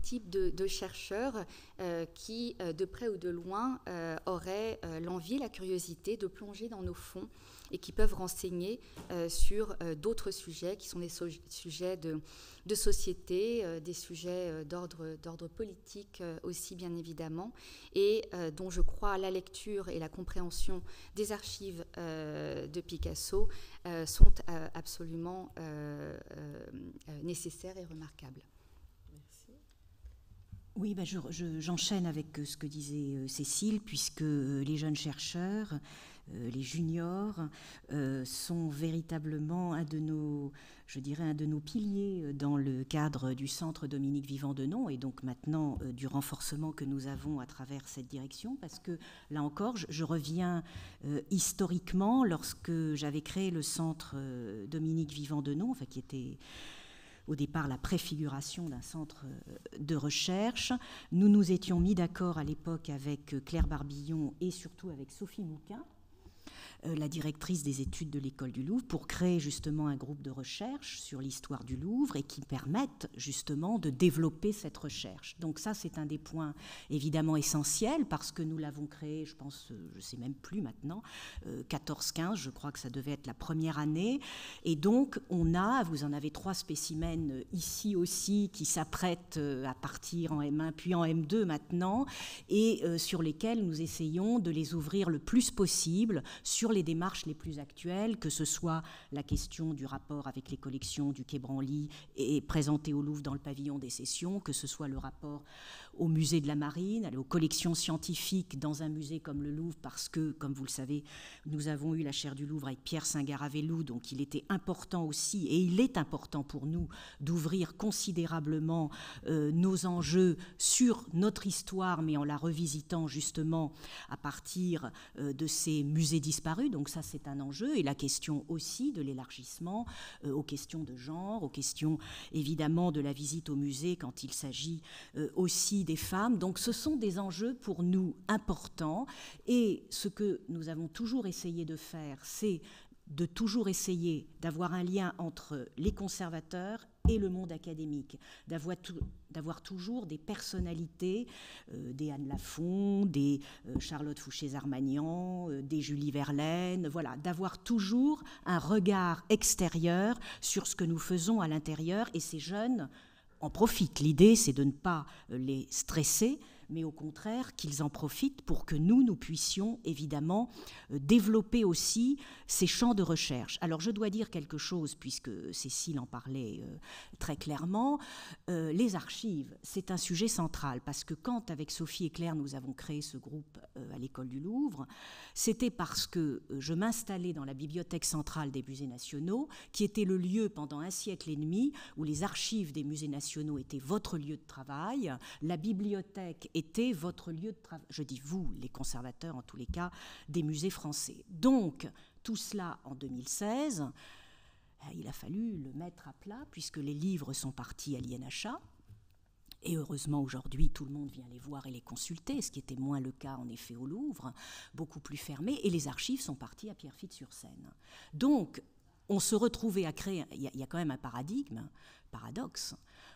G: type de chercheurs qui, de près ou de loin, auraient l'envie, la curiosité de plonger dans nos fonds et qui peuvent renseigner sur d'autres sujets qui sont des sujets de société, des sujets d'ordre politique aussi bien évidemment, et dont je crois la lecture et la compréhension des archives de Picasso sont absolument nécessaires et remarquables.
E: Merci.
H: Oui, j'enchaîne avec ce que disait Cécile, puisque les jeunes chercheurs, les juniors, sont véritablement un de nos piliers dans le cadre du Centre Dominique Vivant-Denon, et donc maintenant du renforcement que nous avons à travers cette direction, parce que là encore, je reviens historiquement, lorsque j'avais créé le Centre Dominique Vivant-Denon, qui était au départ la préfiguration d'un centre de recherche. Nous nous étions mis d'accord à l'époque avec Claire Barbillon et surtout avec Sophie Mouquin, la directrice des études de l'École du Louvre, pour créer justement un groupe de recherche sur l'histoire du Louvre et qui permette justement de développer cette recherche. Donc ça, c'est un des points évidemment essentiels, parce que nous l'avons créé, je pense, je ne sais même plus maintenant, 14-15, je crois que ça devait être la première année. Et donc, vous en avez 3 spécimens ici aussi qui s'apprêtent à partir en M1 puis en M2 maintenant, et sur lesquels nous essayons de les ouvrir le plus possible sur les démarches les plus actuelles, que ce soit la question du rapport avec les collections du Quai Branly et présenté au Louvre dans le pavillon des sessions, que ce soit le rapport au musée de la Marine, aux collections scientifiques dans un musée comme le Louvre, parce que, comme vous le savez, nous avons eu la chaire du Louvre avec Pierre Singaravelou, donc il était important aussi, et il est important pour nous, d'ouvrir considérablement nos enjeux sur notre histoire, mais en la revisitant justement à partir de ces musées disparus. Donc ça, c'est un enjeu, et la question aussi de l'élargissement aux questions de genre, aux questions évidemment de la visite au musée quand il s'agit aussi des femmes. Donc ce sont des enjeux pour nous importants, et ce que nous avons toujours essayé de faire, c'est de toujours essayer d'avoir un lien entre les conservateurs et le monde académique, d'avoir toujours des personnalités, des Anne Lafont, des Charlotte Fouché-Zarmagnan, des Julie Verlaine, voilà, d'avoir toujours un regard extérieur sur ce que nous faisons à l'intérieur, et ces jeunes en profitent. L'idée, c'est de ne pas les stresser, mais au contraire qu'ils en profitent pour que nous puissions évidemment développer aussi ces champs de recherche. Alors je dois dire quelque chose, puisque Cécile en parlait très clairement, les archives, c'est un sujet central, parce que quand, avec Sophie et Claire, nous avons créé ce groupe à l'École du Louvre, c'était parce que je m'installais dans la bibliothèque centrale des musées nationaux, qui était le lieu pendant 1 siècle et demi où les archives des musées nationaux étaient votre lieu de travail, la bibliothèque était votre lieu de travail, je dis vous, les conservateurs en tous les cas, des musées français. Donc, tout cela en 2016, il a fallu le mettre à plat, puisque les livres sont partis à l'INHA, et heureusement aujourd'hui tout le monde vient les voir et les consulter, ce qui était moins le cas en effet au Louvre, beaucoup plus fermé, et les archives sont parties à Pierrefitte-sur-Seine. Donc, on se retrouvait à créer, il y a quand même un paradoxe,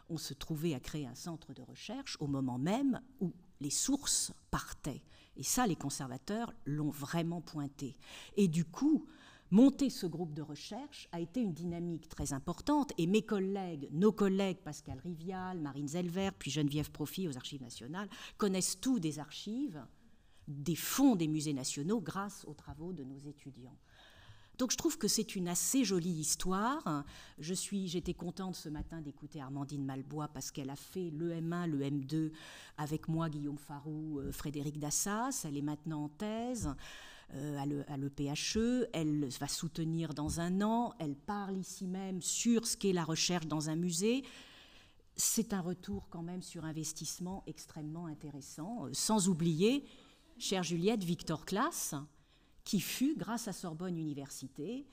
H: on se trouvait à créer un centre de recherche au moment même où les sources partaient. Et ça, les conservateurs l'ont vraiment pointé. Et du coup, monter ce groupe de recherche a été une dynamique très importante, et mes collègues, nos collègues Pascal Rivial, Marine Zellweger, puis Geneviève Profit aux Archives nationales, connaissent tout des archives, des fonds des musées nationaux grâce aux travaux de nos étudiants. Donc je trouve que c'est une assez jolie histoire. J'étais contente ce matin d'écouter Armandine Malbois parce qu'elle a fait le M1, le M2 avec moi, Guillaume Farou, Frédéric Dassas. Elle est maintenant en thèse à l'EPHE. Elle va soutenir dans un an. Elle parle ici même sur ce qu'est la recherche dans un musée. C'est un retour quand même sur investissement extrêmement intéressant. Sans oublier, chère Juliette, Victor Claes, qui fut, grâce à Sorbonne Université,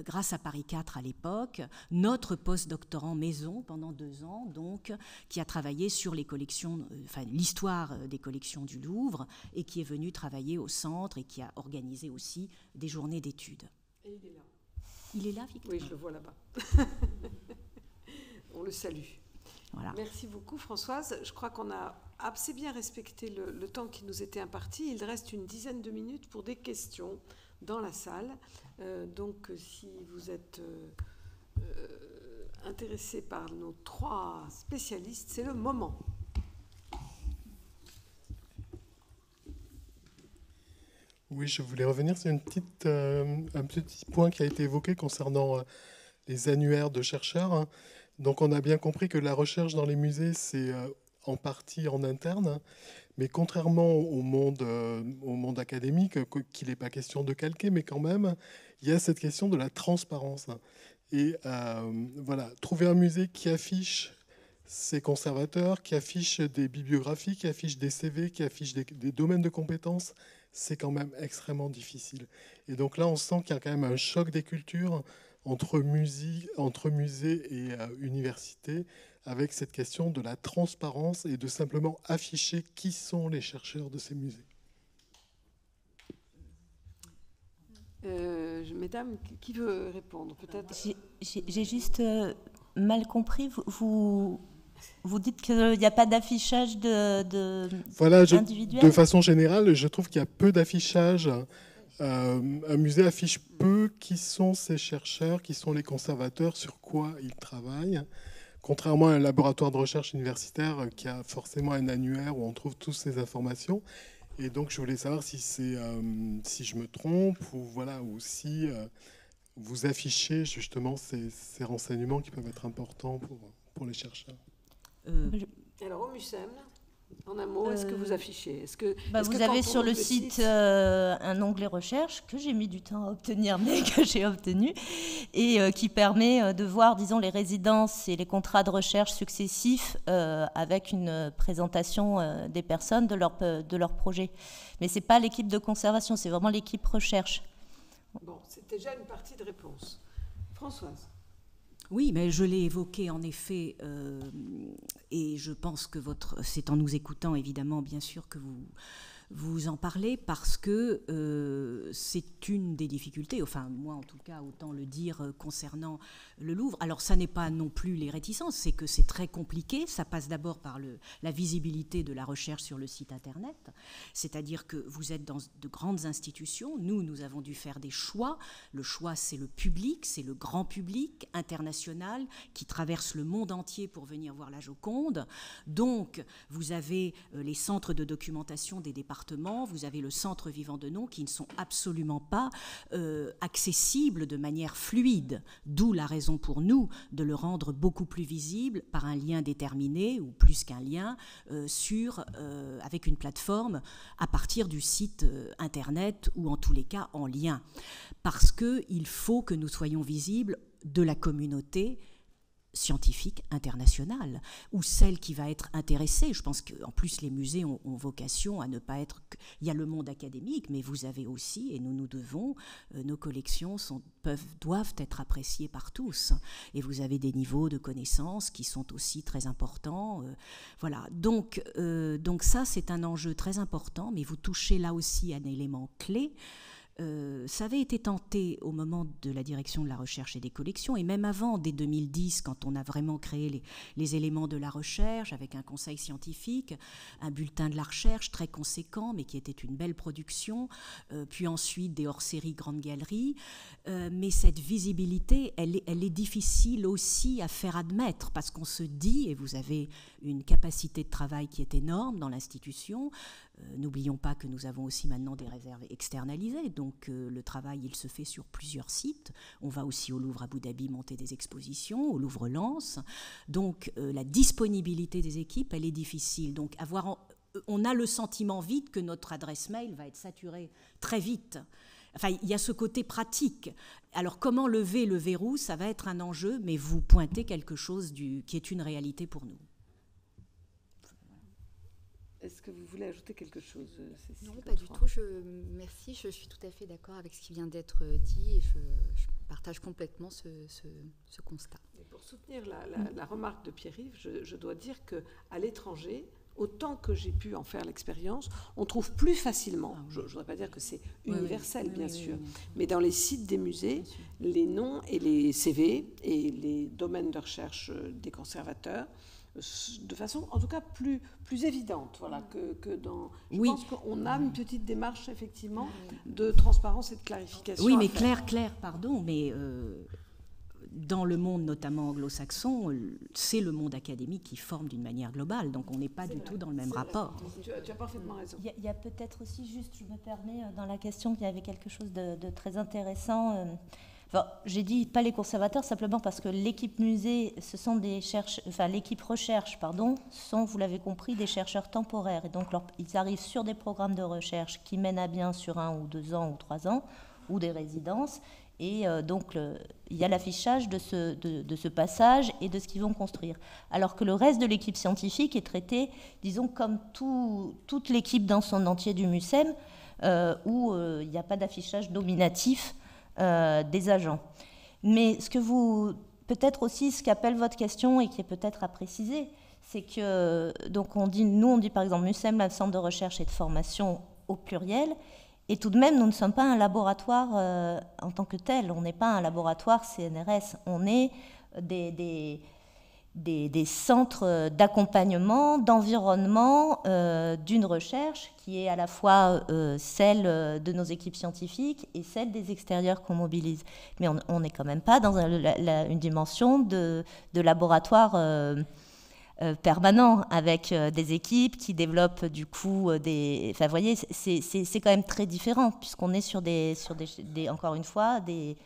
H: grâce à Paris 4 à l'époque, notre post-doctorant maison pendant 2 ans, donc, qui a travaillé sur les collections, l'histoire des collections du Louvre, et qui est venu travailler au centre et qui a organisé aussi des journées d'études.
E: Et il est là.
H: Il est là, Victor ?
E: Oui, je le vois là-bas. On le salue.
H: Voilà.
E: Merci beaucoup, Françoise. Je crois qu'on a assez bien respecté le temps qui nous était imparti. Il reste une dizaine de minutes pour des questions dans la salle. Donc, si vous êtes intéressé par nos 3 spécialistes, c'est le moment.
I: Oui, je voulais revenir sur un petit point qui a été évoqué concernant les annuaires de chercheurs. Donc on a bien compris que la recherche dans les musées, c'est en partie en interne, mais contrairement au monde académique, qu'il n'est pas question de calquer, mais quand même, il y a cette question de la transparence. Et voilà, trouver un musée qui affiche ses conservateurs, qui affiche des bibliographies, qui affiche des CV, qui affiche des domaines de compétences, c'est quand même extrêmement difficile. Et donc là, on sent qu'il y a quand même un choc des cultures entre musée et université, avec cette question de la transparence et de simplement afficher qui sont les chercheurs de ces musées.
E: Mesdames, qui veut répondre peut-être?
F: J'ai juste mal compris. Vous dites qu'il n'y a pas d'affichage individuel.
I: De façon générale, je trouve qu'il y a peu d'affichage. Un musée affiche peu qui sont ses chercheurs, qui sont les conservateurs, sur quoi ils travaillent, contrairement à un laboratoire de recherche universitaire qui a forcément un annuaire où on trouve toutes ces informations. Et donc je voulais savoir si je me trompe ou si vous affichez justement ces renseignements qui peuvent être importants pour les chercheurs.
E: Alors au MUSEM, en un mot, est-ce que vous affichez?
F: Vous avez sur le site un onglet recherche que j'ai mis du temps à obtenir, mais que j'ai obtenu, et qui permet de voir, disons, les résidences et les contrats de recherche successifs avec une présentation des personnes de leur projet. Mais ce n'est pas l'équipe de conservation, c'est vraiment l'équipe recherche.
E: Bon, c'est déjà une partie de réponse. Françoise?
H: Oui, mais je l'ai évoqué en effet, et je pense que c'est en nous écoutant évidemment, bien sûr, que vous en parlez, parce que c'est une des difficultés, enfin moi en tout cas, autant le dire concernant le Louvre. Alors ça n'est pas non plus les réticences, c'est que c'est très compliqué, ça passe d'abord par la visibilité de la recherche sur le site internet, c'est-à-dire que vous êtes dans de grandes institutions, nous avons dû faire des choix, le choix c'est le public, c'est le grand public international qui traverse le monde entier pour venir voir la Joconde, donc vous avez les centres de documentation des départements, vous avez le centre Vivant Denon qui ne sont absolument pas accessibles de manière fluide, d'où la raison pour nous de le rendre beaucoup plus visible par un lien déterminé ou plus qu'un lien avec une plateforme à partir du site internet ou en tous les cas en lien, parce qu'il faut que nous soyons visibles de la communauté scientifique internationale, ou celle qui va être intéressée. Je pense qu'en plus les musées ont vocation à ne pas être... Il y a le monde académique, mais vous avez aussi, et nous devons, nos collections doivent être appréciées par tous. Et vous avez des niveaux de connaissances qui sont aussi très importants. Voilà. Donc ça, c'est un enjeu très important, mais vous touchez là aussi un élément clé. Ça avait été tenté au moment de la direction de la recherche et des collections, et même avant, dès 2010, quand on a vraiment créé les éléments de la recherche, avec un conseil scientifique, un bulletin de la recherche très conséquent, mais qui était une belle production, puis ensuite des hors-séries grandes galeries. Mais cette visibilité, elle est difficile aussi à faire admettre, parce qu'on se dit, et vous avez une capacité de travail qui est énorme dans l'institution, n'oublions pas que nous avons aussi maintenant des réserves externalisées, donc le travail il se fait sur plusieurs sites. On va aussi au Louvre Abu Dhabi monter des expositions, au Louvre Lens, donc la disponibilité des équipes elle est difficile. Donc on a le sentiment vite que notre adresse mail va être saturée très vite. Enfin, il y a ce côté pratique. Alors, comment lever le verrou, ça va être un enjeu, mais vous pointez quelque chose qui est une réalité pour nous.
E: Est-ce que vous voulez ajouter quelque chose, Cécile?
G: Non, pas du tout. Merci, je suis tout à fait d'accord avec ce qui vient d'être dit et je partage complètement ce constat.
E: Et pour soutenir la remarque de Pierre-Yves, je dois dire qu'à l'étranger, autant que j'ai pu en faire l'expérience, on trouve plus facilement, je ne voudrais pas dire que c'est universel, bien sûr, mais dans les sites des musées, les noms et les CV et les domaines de recherche des conservateurs, de façon en tout cas plus évidente, voilà, que dans... Je pense qu'on a une petite démarche effectivement de transparence et de clarification.
H: Oui, mais Claire, pardon, mais dans le monde notamment anglo-saxon, c'est le monde académique qui forme d'une manière globale, donc on n'est pas du tout dans le même rapport.
E: Tu as parfaitement raison.
F: Il y a peut-être aussi, juste, je me permets, dans la question, il y avait quelque chose de très intéressant. Enfin, j'ai dit pas les conservateurs simplement parce que l'équipe musée, ce sont l'équipe recherche, sont, vous l'avez compris, des chercheurs temporaires. Et donc, ils arrivent sur des programmes de recherche qui mènent à bien sur 1 ou 2 ans ou 3 ans, ou des résidences. Et donc, il y a l'affichage de ce passage et de ce qu'ils vont construire. Alors que le reste de l'équipe scientifique est traité, disons, comme toute l'équipe dans son entier du MUCEM, où il n'y a pas d'affichage nominatif des agents. Mais peut-être aussi ce qu'appelle votre question et qui est peut-être à préciser, c'est que, donc on dit par exemple MUCEM, le centre de recherche et de formation au pluriel, et tout de même, nous ne sommes pas un laboratoire en tant que tel, on n'est pas un laboratoire CNRS, on est des centres d'accompagnement, d'environnement d'une recherche qui est à la fois celle de nos équipes scientifiques et celle des extérieurs qu'on mobilise. Mais on n'est quand même pas dans une dimension de laboratoire permanent avec des équipes qui développent du coup Enfin, vous voyez, c'est quand même très différent puisqu'on est sur encore une fois, des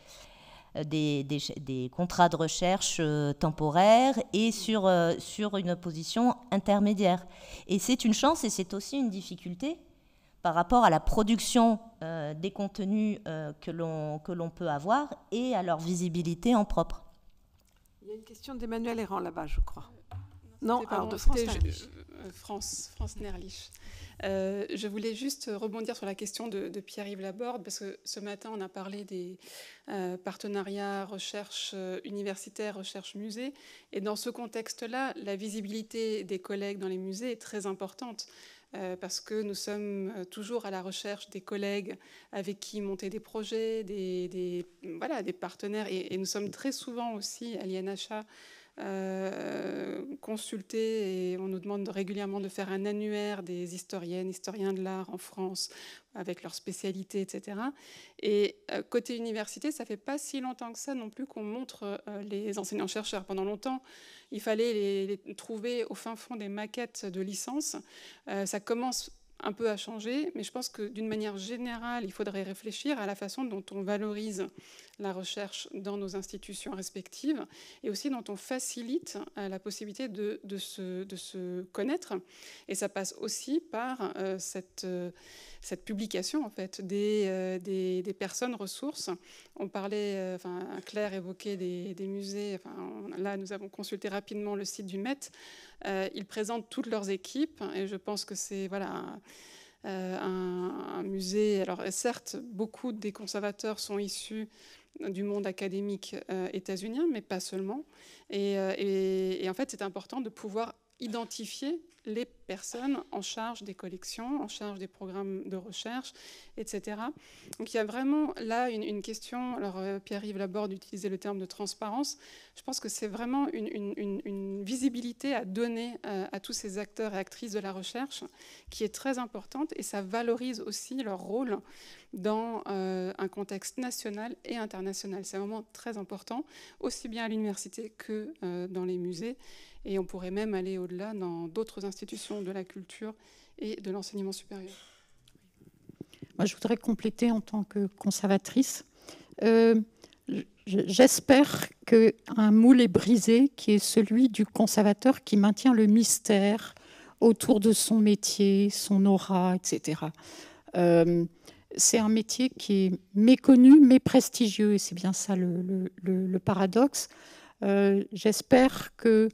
F: contrats de recherche temporaires et sur une position intermédiaire. Et c'est une chance et c'est aussi une difficulté par rapport à la production des contenus que l'on peut avoir et à leur visibilité en propre.
E: Il y a une question d'Emmanuel Errand là-bas, je crois. Non, alors de
J: France Nerlich. Je voulais juste rebondir sur la question de Pierre-Yves Laborde, parce que ce matin, on a parlé des partenariats recherche universitaire, recherche musée. Et dans ce contexte-là, la visibilité des collègues dans les musées est très importante, parce que nous sommes toujours à la recherche des collègues avec qui monter des projets, des partenaires. Et nous sommes très souvent aussi à l'INHA consulter, et on nous demande régulièrement de faire un annuaire des historiennes, historiens de l'art en France avec leurs spécialités, etc. Et côté université, ça fait pas si longtemps que ça non plus qu'on montre les enseignants-chercheurs. Pendant longtemps, il fallait les trouver au fin fond des maquettes de licence. Ça commence un peu à changer, mais je pense que d'une manière générale, il faudrait réfléchir à la façon dont on valorise la recherche dans nos institutions respectives et aussi dont on facilite la possibilité de se connaître. Et ça passe aussi par cette publication en fait, des personnes ressources. On parlait, Claire évoquait des musées. Là, nous avons consulté rapidement le site du Met. Ils présentent toutes leurs équipes et je pense que c'est un musée. Alors certes, beaucoup des conservateurs sont issus du monde académique états-unien, mais pas seulement. Et en fait, c'est important de pouvoir identifier les personnes en charge des collections, en charge des programmes de recherche, etc. Donc il y a vraiment là une question, alors Pierre-Yves Laborde utilisait le terme de transparence, je pense que c'est vraiment une visibilité à donner à tous ces acteurs et actrices de la recherche qui est très importante, et ça valorise aussi leur rôle dans un contexte national et international. C'est vraiment très important, aussi bien à l'université que dans les musées. Et on pourrait même aller au-delà dans d'autres institutions de la culture et de l'enseignement supérieur.
K: Moi, je voudrais compléter en tant que conservatrice. J'espère qu'un moule est brisé, qui est celui du conservateur qui maintient le mystère autour de son métier, son aura, etc. C'est un métier qui est méconnu, mais prestigieux, et c'est bien ça le paradoxe. J'espère que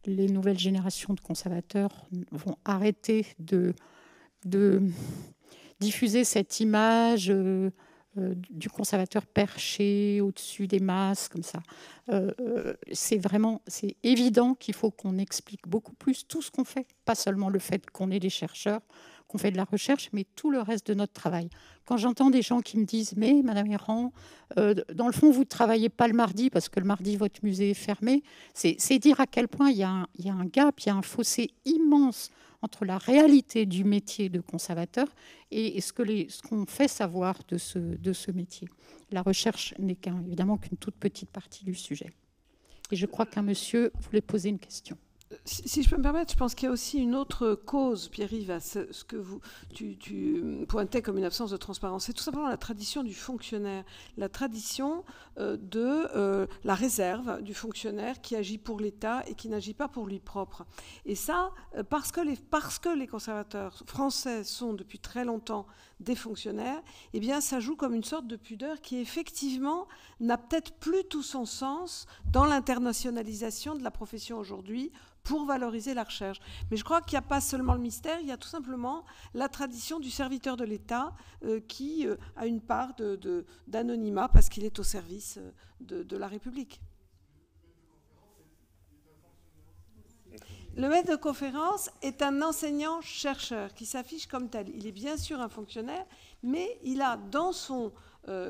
K: les nouvelles générations de conservateurs vont arrêter de diffuser cette image du conservateur perché au-dessus des masses, comme ça. C'est évident qu'il faut qu'on explique beaucoup plus tout ce qu'on fait, pas seulement le fait qu'on est des chercheurs, qu'on fait de la recherche, mais tout le reste de notre travail. Quand j'entends des gens qui me disent « Mais, Madame Errand, dans le fond, vous ne travaillez pas le mardi parce que le mardi, votre musée est fermé », c'est dire à quel point il y a un gap, il y a un fossé immense entre la réalité du métier de conservateur et ce qu'on fait savoir de ce métier. La recherche n'est évidemment qu'une toute petite partie du sujet. Et je crois qu'un monsieur voulait poser une question.
E: Si je peux me permettre, je pense qu'il y a aussi une autre cause, Pierre-Yves, à ce que tu pointais comme une absence de transparence. C'est tout simplement la tradition du fonctionnaire, la tradition de la réserve du fonctionnaire qui agit pour l'État et qui n'agit pas pour lui propre. Et ça, parce que les conservateurs français sont depuis très longtemps des fonctionnaires, eh bien, ça joue comme une sorte de pudeur qui, effectivement, n'a peut-être plus tout son sens dans l'internationalisation de la profession aujourd'hui, pour valoriser la recherche. Mais je crois qu'il n'y a pas seulement le mystère, il y a tout simplement la tradition du serviteur de l'État qui a une part d'anonymat parce qu'il est au service de la République. Le maître de conférence est un enseignant-chercheur qui s'affiche comme tel. Il est bien sûr un fonctionnaire, mais il a dans son...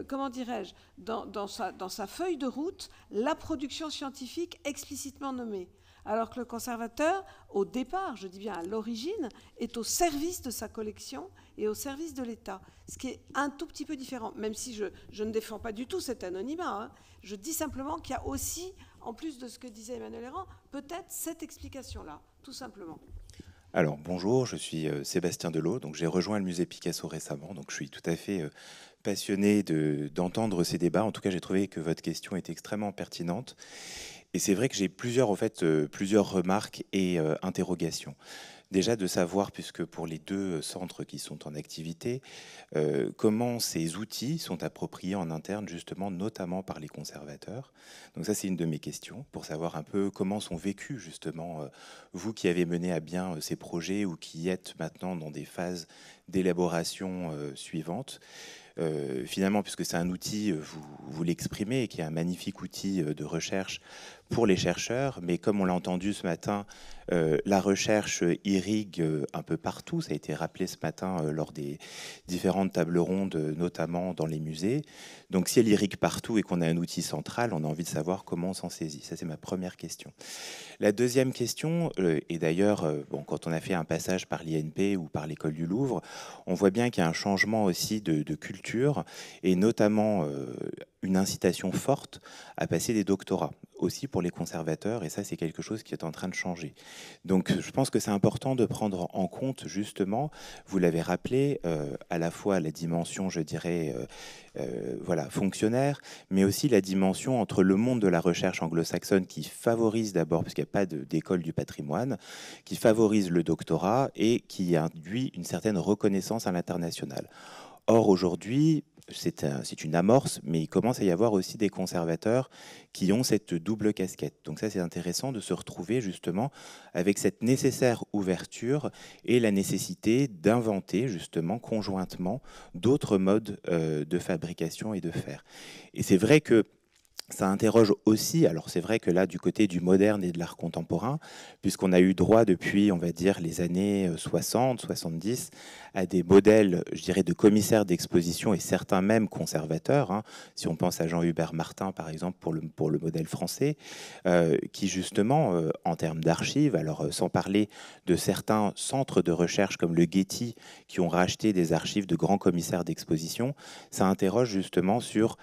E: comment dirais-je, dans sa feuille de route, la production scientifique explicitement nommée. Alors que le conservateur, au départ, je dis bien à l'origine, est au service de sa collection et au service de l'État. Ce qui est un tout petit peu différent, même si je ne défends pas du tout cet anonymat. Je dis simplement qu'il y a aussi, en plus de ce que disait Emmanuel Errand, peut-être cette explication-là, tout simplement.
L: Alors, bonjour, je suis Sébastien Delot, donc j'ai rejoint le musée Picasso récemment, donc je suis tout à fait passionné d'entendre ces débats. En tout cas, j'ai trouvé que votre question est extrêmement pertinente. Et c'est vrai que j'ai plusieurs remarques et interrogations. Déjà de savoir, puisque pour les deux centres qui sont en activité, comment ces outils sont appropriés en interne, justement, notamment par les conservateurs. Donc ça, c'est une de mes questions, pour savoir un peu comment sont vécus, justement, vous qui avez mené à bien ces projets ou qui êtes maintenant dans des phases d'élaboration suivantes. Finalement, puisque c'est un outil, vous l'exprimez, qui est un magnifique outil de recherche pour les chercheurs, mais comme on l'a entendu ce matin, la recherche irrigue un peu partout. Ça a été rappelé ce matin lors des différentes tables rondes, notamment dans les musées. Donc si elle irrigue partout et qu'on a un outil central, on a envie de savoir comment on s'en saisit. Ça, c'est ma première question. La deuxième question, et d'ailleurs, quand on a fait un passage par l'INP ou par l'école du Louvre, on voit bien qu'il y a un changement aussi de culture, et notamment une incitation forte à passer des doctorats, aussi pour les conservateurs, et ça, c'est quelque chose qui est en train de changer. Donc, je pense que c'est important de prendre en compte, justement, vous l'avez rappelé, à la fois la dimension, je dirais, fonctionnaire, mais aussi la dimension entre le monde de la recherche anglo-saxonne qui favorise d'abord, puisqu'il n'y a pas d'école du patrimoine, qui favorise le doctorat et qui induit une certaine reconnaissance à l'international. Or, aujourd'hui, c'est une amorce, mais il commence à y avoir aussi des conservateurs qui ont cette double casquette. Donc ça, c'est intéressant de se retrouver justement avec cette nécessaire ouverture et la nécessité d'inventer justement conjointement d'autres modes de fabrication et de faire. Et c'est vrai que Ça interroge aussi, alors c'est vrai que là, du côté du moderne et de l'art contemporain, puisqu'on a eu droit depuis, on va dire, les années 60, 70, à des modèles, je dirais, de commissaires d'exposition et certains même conservateurs, hein, si on pense à Jean-Hubert Martin, par exemple, pour le modèle français, qui justement, en termes d'archives, alors sans parler de certains centres de recherche comme le Getty, qui ont racheté des archives de grands commissaires d'exposition, ça interroge justement sur,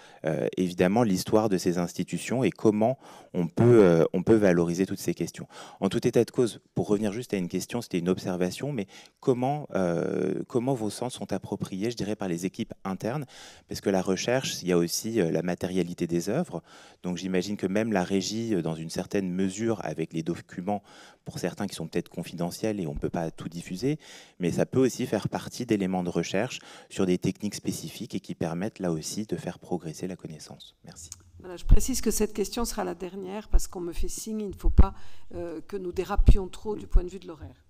L: évidemment, l'histoire de ces institutions et comment on peut valoriser toutes ces questions. En tout état de cause, pour revenir juste à une question, c'était une observation, mais comment vos centres sont appropriés, je dirais, par les équipes internes, parce que la recherche, il y a aussi la matérialité des œuvres, donc j'imagine que même la régie, dans une certaine mesure, avec les documents, pour certains qui sont peut-être confidentiels et on ne peut pas tout diffuser, mais ça peut aussi faire partie d'éléments de recherche sur des techniques spécifiques et qui permettent là aussi de faire progresser la connaissance. Merci.
E: Voilà, je précise que cette question sera la dernière parce qu'on me fait signe, il ne faut pas que nous dérapions trop du point de vue de l'horaire.